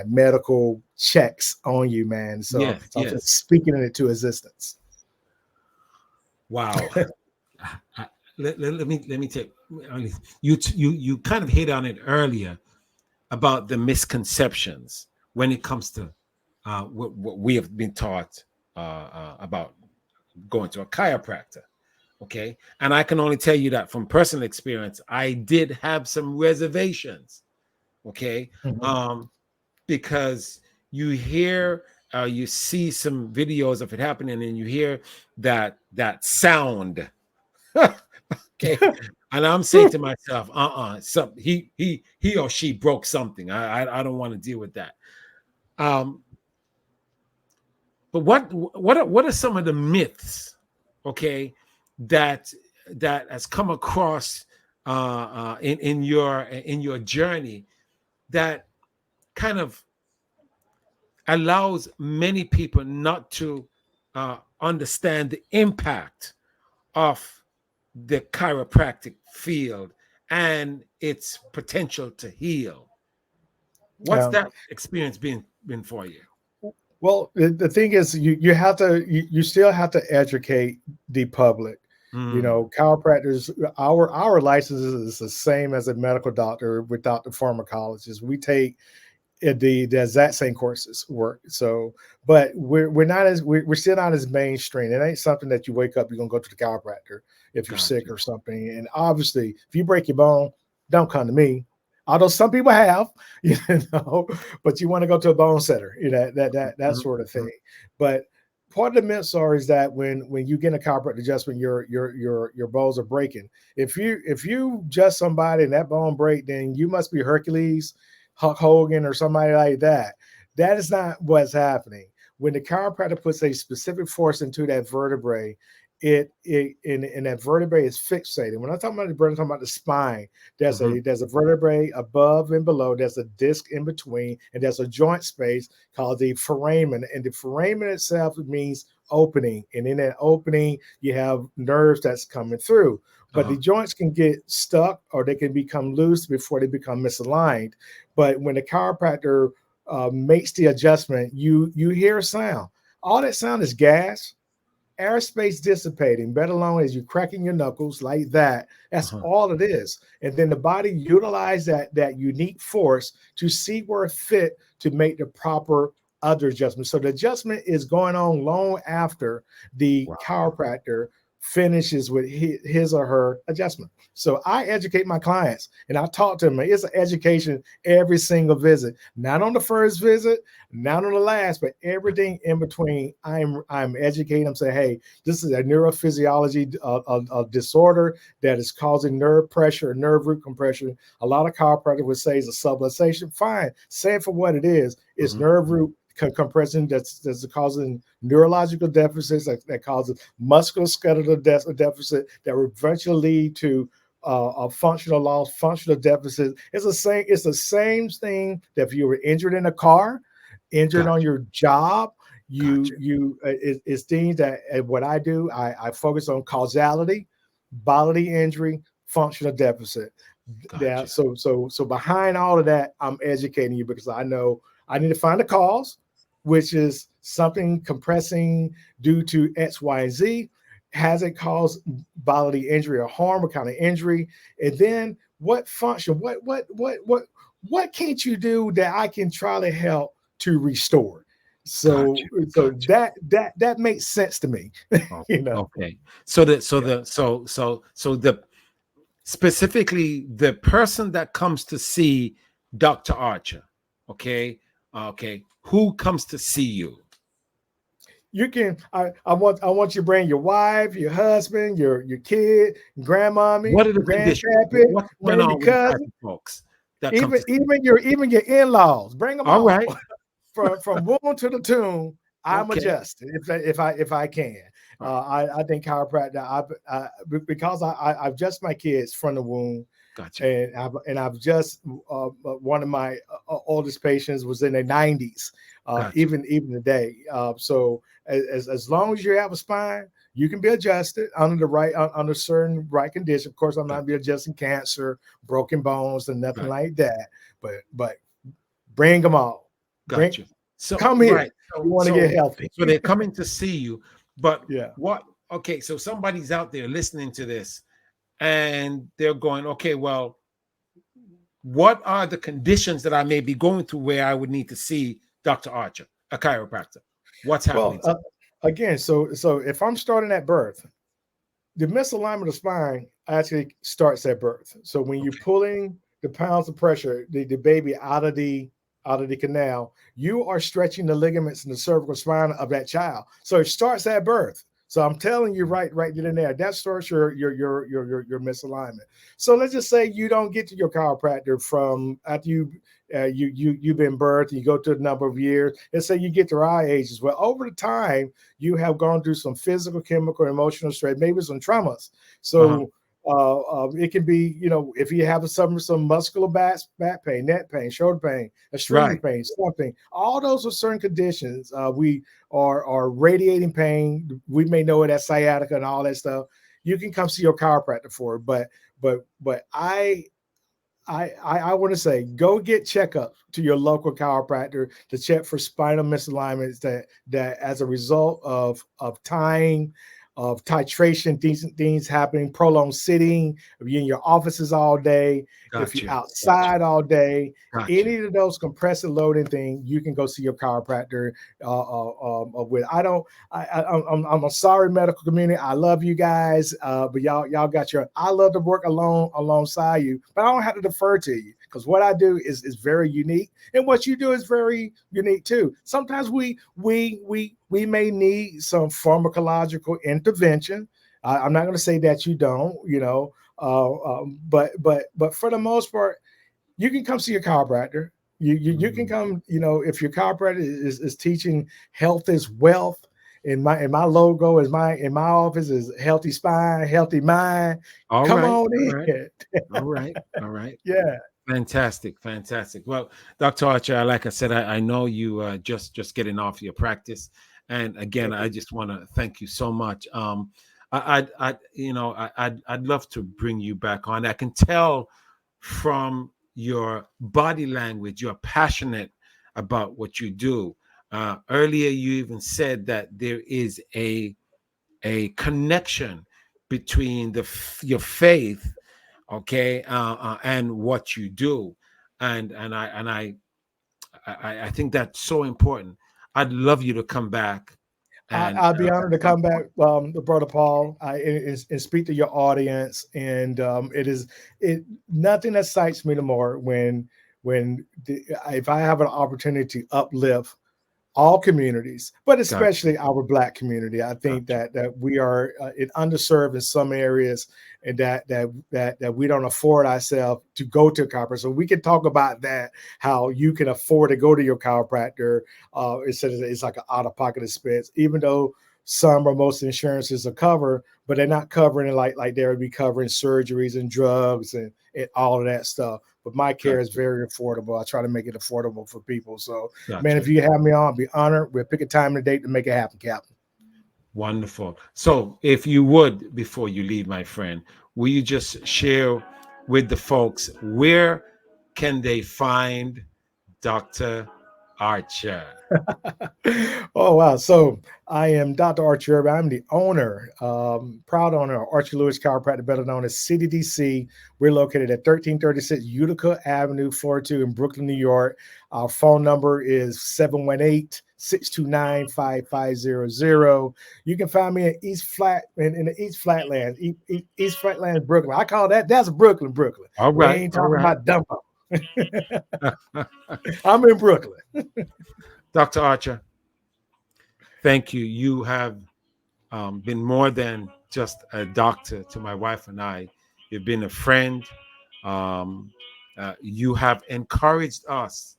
[SPEAKER 2] medical checks on you, man. So
[SPEAKER 1] Yes,
[SPEAKER 2] I'm just
[SPEAKER 1] yes.
[SPEAKER 2] speaking it into existence.
[SPEAKER 1] Wow. I- let me take you kind of hit on it earlier about the misconceptions when it comes to what we have been taught about going to a chiropractor. Okay, and I can only tell you that from personal experience, I did have some reservations. Okay,
[SPEAKER 2] Mhm.
[SPEAKER 1] um, because you see some videos of it happening, and you hear that sound. Okay, and I'm saying to myself, some he or she broke something. I don't want to deal with that. Um, but what are some of the myths, okay, that that has come across in your journey that kind of allows many people not to understand the impact of the chiropractic field and its potential to heal. What's
[SPEAKER 2] Yeah.
[SPEAKER 1] that experience been for you?
[SPEAKER 2] Well, the thing is, you still have to educate the public. You
[SPEAKER 1] Mm,
[SPEAKER 2] know, chiropractors, our license is the same as a medical doctor without the pharmacologist. We take the exact same courses work. So, but we're still not as mainstream. It ain't something that you wake up, you're gonna go to the chiropractor if you're sick
[SPEAKER 1] gotcha.
[SPEAKER 2] or something. And obviously, if you break your bone, don't come to me. Although some people have, you know, but you want to go to a bone setter, you know, that
[SPEAKER 1] Mhm,
[SPEAKER 2] sort of
[SPEAKER 1] mhm.
[SPEAKER 2] thing. But part of the myths are is that when you get a chiropractic adjustment, your bones are breaking. If you adjust somebody and that bone break, then you must be Hercules, Hulk Hogan, or somebody like that. That is not what's happening. When the chiropractor puts a specific force into that vertebrae, and that vertebrae is fixated. When I'm talking about the vertebrae, I'm talking about the spine.
[SPEAKER 1] Mhm.
[SPEAKER 2] There's a vertebrae above and below. There's a disc in between, and there's a joint space called the foramen. And the foramen itself means opening. And in that opening, you have nerves that's coming through. But
[SPEAKER 1] Uh-huh.
[SPEAKER 2] the joints can get stuck or they can become loose before they become misaligned. But when the chiropractor makes the adjustment, you hear a sound. All that sound is gas, airspace dissipating, better alone as you cracking your knuckles like that. That's
[SPEAKER 1] Uh-huh.
[SPEAKER 2] all it is. And then the body utilize that unique force to see where it fit to make the proper other adjustment. So the adjustment is going on long after the
[SPEAKER 1] Wow.
[SPEAKER 2] chiropractor finishes with his or her adjustment. So I educate my clients and I talk to them. It's an education every single visit, not on the first visit, not on the last, but everything in between. I'm educating them. Say, hey, this is a neurophysiology disorder that is causing nerve pressure, nerve root compression. A lot of chiropractors would say it's a subluxation. Fine, say it for what it is. It's
[SPEAKER 1] Mhm,
[SPEAKER 2] nerve
[SPEAKER 1] mhm.
[SPEAKER 2] root compression that's causing neurological deficits that causes musculoskeletal deficit that will eventually lead to a functional loss, functional deficit. It's the same thing that if you were injured in a car, injured on
[SPEAKER 1] Gotcha.
[SPEAKER 2] your job,
[SPEAKER 1] Gotcha.
[SPEAKER 2] it's things that what I do. I focus on causality, bodily injury, functional deficit. Yeah.
[SPEAKER 1] Gotcha.
[SPEAKER 2] So behind all of that, I'm educating you because I know I need to find the cause, which is something compressing due to X, Y, and Z. Has it caused bodily injury or harm? What kind of injury? And then what function? What can't you do that I can try to help to restore? So
[SPEAKER 1] Gotcha.
[SPEAKER 2] so
[SPEAKER 1] Gotcha.
[SPEAKER 2] that makes sense to me.
[SPEAKER 1] Oh,
[SPEAKER 2] you know.
[SPEAKER 1] okay. So the so
[SPEAKER 2] Yeah.
[SPEAKER 1] the so the specifically the person that comes to see Dr. Archer, okay, okay, who comes to see you?
[SPEAKER 2] You can I want you to bring your wife, your husband, your kid, grandmommy,
[SPEAKER 1] What are the conditions?
[SPEAKER 2] grandpappy,
[SPEAKER 1] What's going
[SPEAKER 2] maybe
[SPEAKER 1] on with the type
[SPEAKER 2] cousin,
[SPEAKER 1] of folks that come to see?
[SPEAKER 2] even your in-laws. Bring them
[SPEAKER 1] All
[SPEAKER 2] all.
[SPEAKER 1] right.
[SPEAKER 2] From womb to the tomb, I'm
[SPEAKER 1] Okay.
[SPEAKER 2] adjusted if I can.
[SPEAKER 1] All right.
[SPEAKER 2] I think chiropractor. Because I adjust my kids from the womb,
[SPEAKER 1] Gotcha.
[SPEAKER 2] and I've just one of my oldest patients was in their 90s,
[SPEAKER 1] Gotcha.
[SPEAKER 2] even today. So as long as you have a spine, you can be adjusted under the right under certain right conditions. Of course, I'm not be
[SPEAKER 1] Gotcha.
[SPEAKER 2] adjusting cancer, broken bones, and nothing
[SPEAKER 1] Right.
[SPEAKER 2] like that. But bring them all. Bring
[SPEAKER 1] Gotcha. So
[SPEAKER 2] come here.
[SPEAKER 1] right.
[SPEAKER 2] You
[SPEAKER 1] So
[SPEAKER 2] want to get
[SPEAKER 1] so
[SPEAKER 2] healthy.
[SPEAKER 1] so they're coming to see you, but
[SPEAKER 2] Yeah.
[SPEAKER 1] what? Okay. So somebody's out there listening to this, and they're going, okay, well, what are the conditions that I may be going through where I would need to see Dr. Archer, a chiropractor? What's
[SPEAKER 2] Well,
[SPEAKER 1] happening to me?
[SPEAKER 2] again, so if I'm starting at birth, the misalignment of spine actually starts at birth. So when you're
[SPEAKER 1] Okay.
[SPEAKER 2] pulling the pounds of pressure, the baby out of the canal, you are stretching the ligaments in the cervical spine of that child. So it starts at birth. So I'm telling you right then and there, that starts your misalignment. So let's just say you don't get to your chiropractor from after you've been birthed, you go to a number of years. Let's say you get to our ages. Well, over the time, you have gone through some physical, chemical, emotional stress, maybe some traumas.
[SPEAKER 1] Uh-huh.
[SPEAKER 2] So it can be, if you have some muscular back pain, neck pain, shoulder pain, extremity
[SPEAKER 1] Right.
[SPEAKER 2] pain, something. All those are certain conditions. We are radiating pain. We may know it as sciatica and all that stuff. You can come see your chiropractor for it, but I want to say go get checkups to your local chiropractor to check for spinal misalignments that as a result of time, of titration, decent things happening, prolonged sitting, if you're in your offices all day, if you're
[SPEAKER 1] Gotcha. Gotcha.
[SPEAKER 2] outside all day,
[SPEAKER 1] Gotcha.
[SPEAKER 2] any of those compressive loading thing, you can go see your chiropractor with. I don't. I'm a sorry medical community. I love you guys, but y'all got your. I love to work alongside you, but I don't have to defer to you because what I do is very unique, and what you do is very unique too. Sometimes we may need some pharmacological intervention. I'm not going to say that you don't, but for the most part, you can come see your chiropractor. You can
[SPEAKER 1] Mm.
[SPEAKER 2] come, if your chiropractor is teaching health is wealth. In my logo is my in my office is healthy spine, healthy mind.
[SPEAKER 1] All
[SPEAKER 2] Come
[SPEAKER 1] right.
[SPEAKER 2] on
[SPEAKER 1] All right.
[SPEAKER 2] in.
[SPEAKER 1] All right. All right.
[SPEAKER 2] Yeah.
[SPEAKER 1] Fantastic. Fantastic. Well, Dr. Archer, like I said, I know you just getting off your practice. And again,
[SPEAKER 2] Thank
[SPEAKER 1] I
[SPEAKER 2] you.
[SPEAKER 1] just want to thank you so much. I'd love to bring you back on. I can tell from your body language, you're passionate about what you do. Earlier, you even said that there is a connection between your faith, okay, and what you do, and I think that's so important. I'd love you to come back and
[SPEAKER 2] I'd be
[SPEAKER 1] at
[SPEAKER 2] honored to
[SPEAKER 1] some
[SPEAKER 2] come back,
[SPEAKER 1] point.
[SPEAKER 2] Brother Paul, and speak to your audience. And it nothing excites me no more if I have an opportunity to uplift all communities, but
[SPEAKER 1] Gotcha,
[SPEAKER 2] especially our Black community. I think
[SPEAKER 1] gotcha,
[SPEAKER 2] that we are underserved in some areas, and that we don't afford ourselves to go to a chiropractor. So we can talk about that, how you can afford to go to your chiropractor instead of it's like an out of pocket expense, even though some or most insurances are covered, but they're not covering it like they would be covering surgeries and drugs and all of that stuff. But my care is
[SPEAKER 1] gotcha,
[SPEAKER 2] very affordable. I try to make it affordable for people. So man,
[SPEAKER 1] gotcha.
[SPEAKER 2] if you have me on, I'll be honored. We'll pick a time and a date to make it happen, Captain.
[SPEAKER 1] Wonderful. So, if you would, before you leave, my friend, will you just share with the folks where can they find Dr. Archer.
[SPEAKER 2] Oh wow! So I am Dr. Archie Irby. I'm the owner, proud owner of Archie Lewis Chiropractic, better known as CDDC. We're located at 1336 Utica Avenue, floor 2 in Brooklyn, New York. Our phone number is 718-629-5500. You can find me in the East Flatlands, East Flatlands, Brooklyn. I call that's Brooklyn, Brooklyn.
[SPEAKER 1] All
[SPEAKER 2] We
[SPEAKER 1] right,
[SPEAKER 2] ain't
[SPEAKER 1] all
[SPEAKER 2] talking
[SPEAKER 1] right.
[SPEAKER 2] about Dumbo. I'm in Brooklyn.
[SPEAKER 1] Dr. Archer, thank you. You have been more than just a doctor to my wife and I. You've been a friend. Um, you have encouraged us,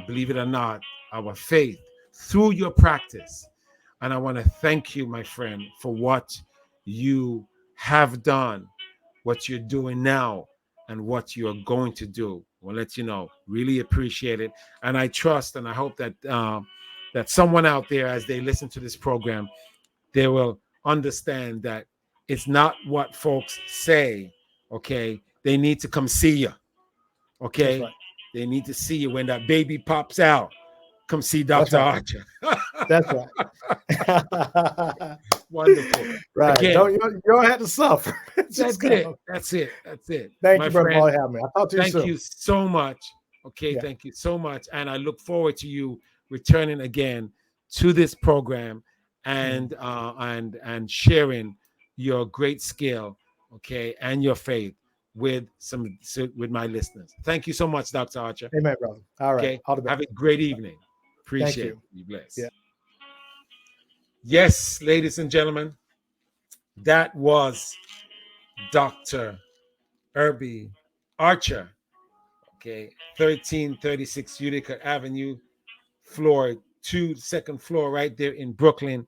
[SPEAKER 1] believe it or not, our faith through your practice. And I want to thank you, my friend, for what you have done, what you're doing now, and what you're going to do. We'll let you know. Really appreciate it. And I trust and I hope that that someone out there, as they listen to this program, they will understand that it's not what folks say. Okay, they need to come see you.
[SPEAKER 2] That's
[SPEAKER 1] Okay,
[SPEAKER 2] right.
[SPEAKER 1] they need to see you when that baby pops out. Come see
[SPEAKER 2] That's
[SPEAKER 1] Dr.
[SPEAKER 2] right.
[SPEAKER 1] Archer.
[SPEAKER 2] That's right.
[SPEAKER 1] Wonderful.
[SPEAKER 2] Right.
[SPEAKER 1] Again,
[SPEAKER 2] You don't have to suffer. Just
[SPEAKER 1] that's it.
[SPEAKER 2] go.
[SPEAKER 1] That's it. That's it.
[SPEAKER 2] Thank
[SPEAKER 1] My
[SPEAKER 2] you, brother,
[SPEAKER 1] friend,
[SPEAKER 2] for having me. I'll talk to you
[SPEAKER 1] thank
[SPEAKER 2] soon.
[SPEAKER 1] you so much. Okay,
[SPEAKER 2] Yeah.
[SPEAKER 1] thank you so much. And I look forward to you returning again to this program
[SPEAKER 2] Mhm.
[SPEAKER 1] and sharing your great skill, okay, and your faith with with my listeners. Thank you so much, Dr. Archer.
[SPEAKER 2] Amen, brother. All right.
[SPEAKER 1] Okay.
[SPEAKER 2] All the best.
[SPEAKER 1] Have a great evening.
[SPEAKER 2] Thank
[SPEAKER 1] Appreciate it.
[SPEAKER 2] you.
[SPEAKER 1] Be
[SPEAKER 2] Yeah.
[SPEAKER 1] blessed. Yes, ladies and gentlemen, that was Dr. Irby Archer. Okay, 1336 Utica Avenue, floor 2, second floor, right there in Brooklyn,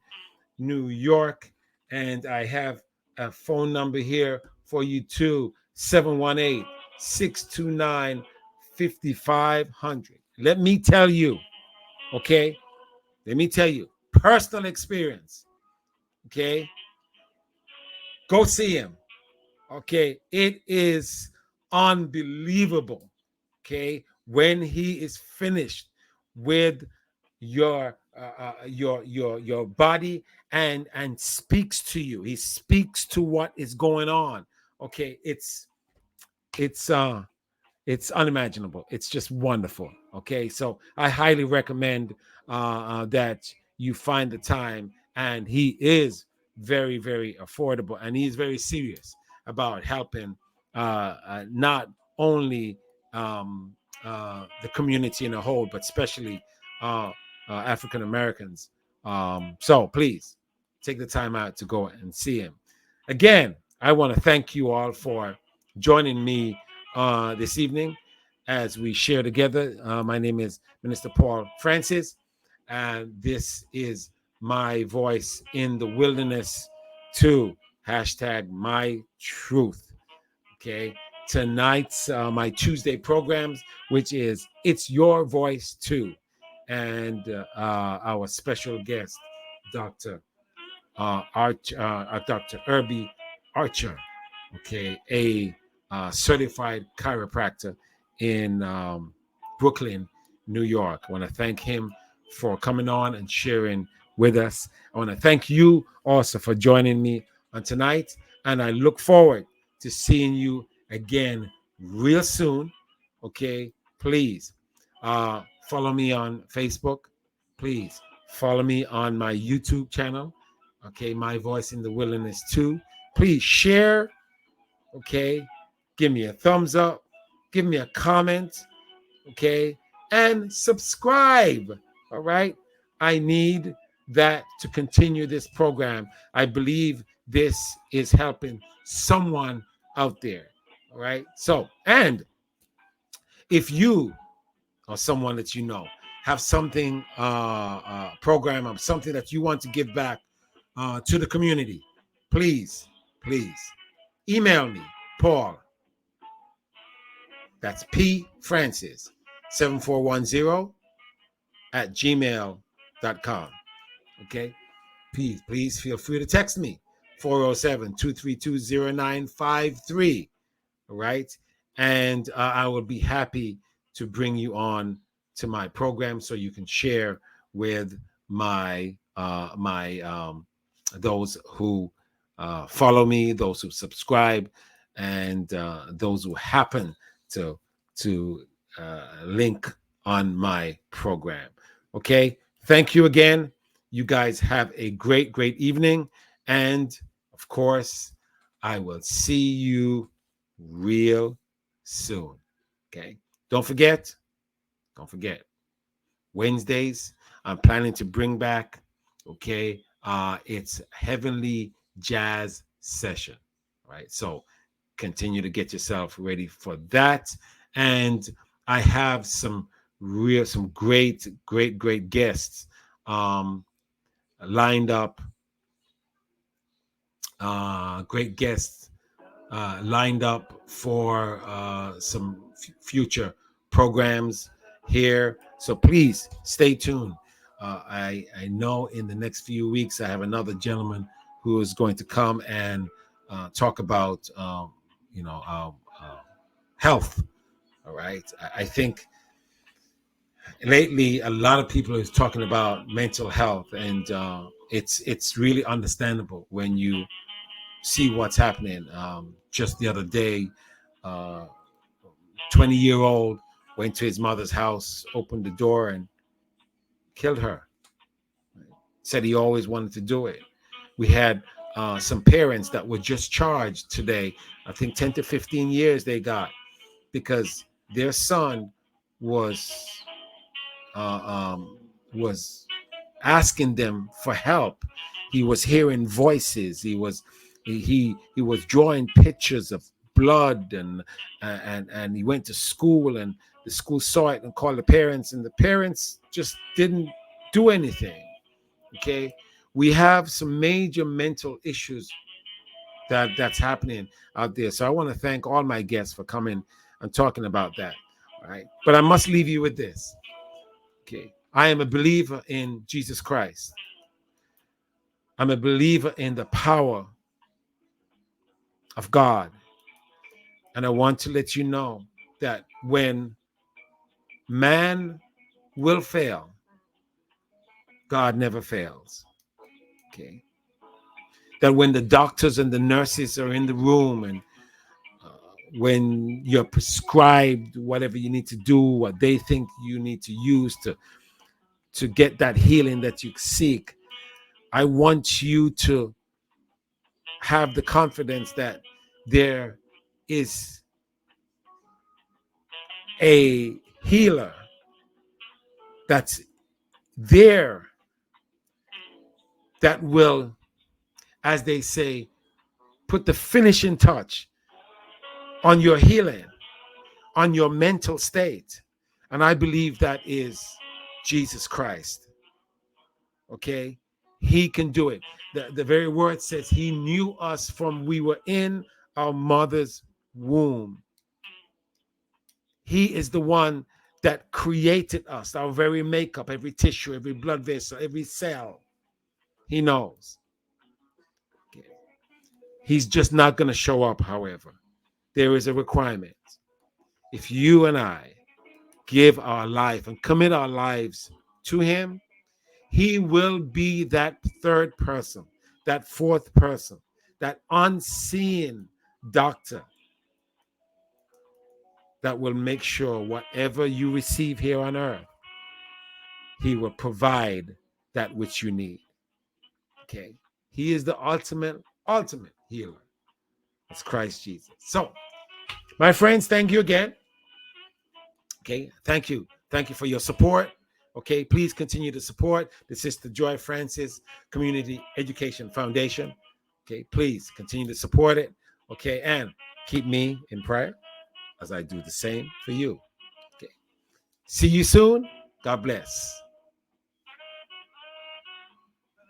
[SPEAKER 1] New York. And I have a phone number here for you too, 718-629-5500. Let me tell you, okay? Let me tell you, personal experience, okay? Go see him. Okay, it is unbelievable. Okay, when he is finished with your body and speaks to you, he speaks to what is going on. Okay, it's it's unimaginable. It's just wonderful. Okay, so I highly recommend that you find the time. And he is very, very affordable, and he's very serious about helping not only the community in a whole, but especially African Americans. So please take the time out to go and see him. Again, I want to thank you all for joining me this evening as we share together. My name is Minister Paul Francis, and this is my voice in the wilderness too. Hashtag my truth. Okay. Tonight's my Tuesday programs, which is It's Your Voice Too. And our special guest, Dr. Dr. Irby Archer, okay, a certified chiropractor in Brooklyn, New York. I want to thank him for coming on and sharing with us. I want to thank you also for joining me on tonight, and I look forward to seeing you again real soon. Okay, please follow me on Facebook. Please follow me on my YouTube channel. Okay, My Voice in the Wilderness too. Please share. Okay, give me a thumbs up, give me a comment. Okay, and subscribe. All right, I need that to continue this program. I believe this is helping someone out there. All right, so, and if you or someone that you know have something program or something that you want to give back to the community, please, please email me, Paul. That's P Francis 7410 at gmail.com. Okay. Please feel free to text me 407-232-0953. All right. And I will be happy to bring you on to my program so you can share with my those who follow me, those who subscribe, and those who happen to to link on my program. Okay, thank you again. You guys have a great evening, and of course, I will see you real soon. Okay, don't forget, don't forget. Wednesdays, I'm planning to bring back, okay, it's Heavenly Jazz Session. All right, so continue to get yourself ready for that. And I have some great guests um, lined up, great guests lined up for some future programs here. So please stay tuned. I know in the next few weeks I have another gentleman who is going to come and talk about health. All right. I think lately a lot of people is talking about mental health, and it's really understandable when you see what's happening. Just the other day, 20-year-old went to his mother's house, opened the door, and killed her. Said he always wanted to do it. We had some parents that were just charged today. I think 10 to 15 years they got because their son was uh, um, was asking them for help. He was hearing voices. He was drawing pictures of blood, and he went to school, and the school saw it and called the parents, and the parents just didn't do anything. Okay, we have some major mental issues that's happening out there. So I want to thank all my guests for coming and talking about that. All right, but I must leave you with this. Okay, I am a believer in Jesus Christ. I'm a believer in the power of God. And I want to let you know that when man will fail, God never fails. Okay. That when the doctors and the nurses are in the room, and uh, when you're prescribed whatever you need to do, what they think you need to use to get that healing that you seek, I want you to have the confidence that there is a healer that's there that will, as they say, put the finishing touch on your healing, on your mental state. And I believe that is Jesus Christ. Okay? He can do it. The very word says he knew us from we were in our mother's womb. He is the one that created us, our very makeup, every tissue, every blood vessel, every cell. He knows. Okay. He's just not going to show up, however. There is a requirement. If you and I give our life and commit our lives to him, he will be that third person, that fourth person, that unseen doctor that will make sure whatever you receive here on earth, he will provide that which you need. Okay. He is the ultimate healer. It's Christ Jesus. So, my friends, thank you again. Okay. Thank you. Thank you for your support. Okay. Please continue to support the Sister Joy Francis Community Education Foundation. Okay. Please continue to support it. Okay. And keep me in prayer as I do the same for you. Okay. See you soon. God bless.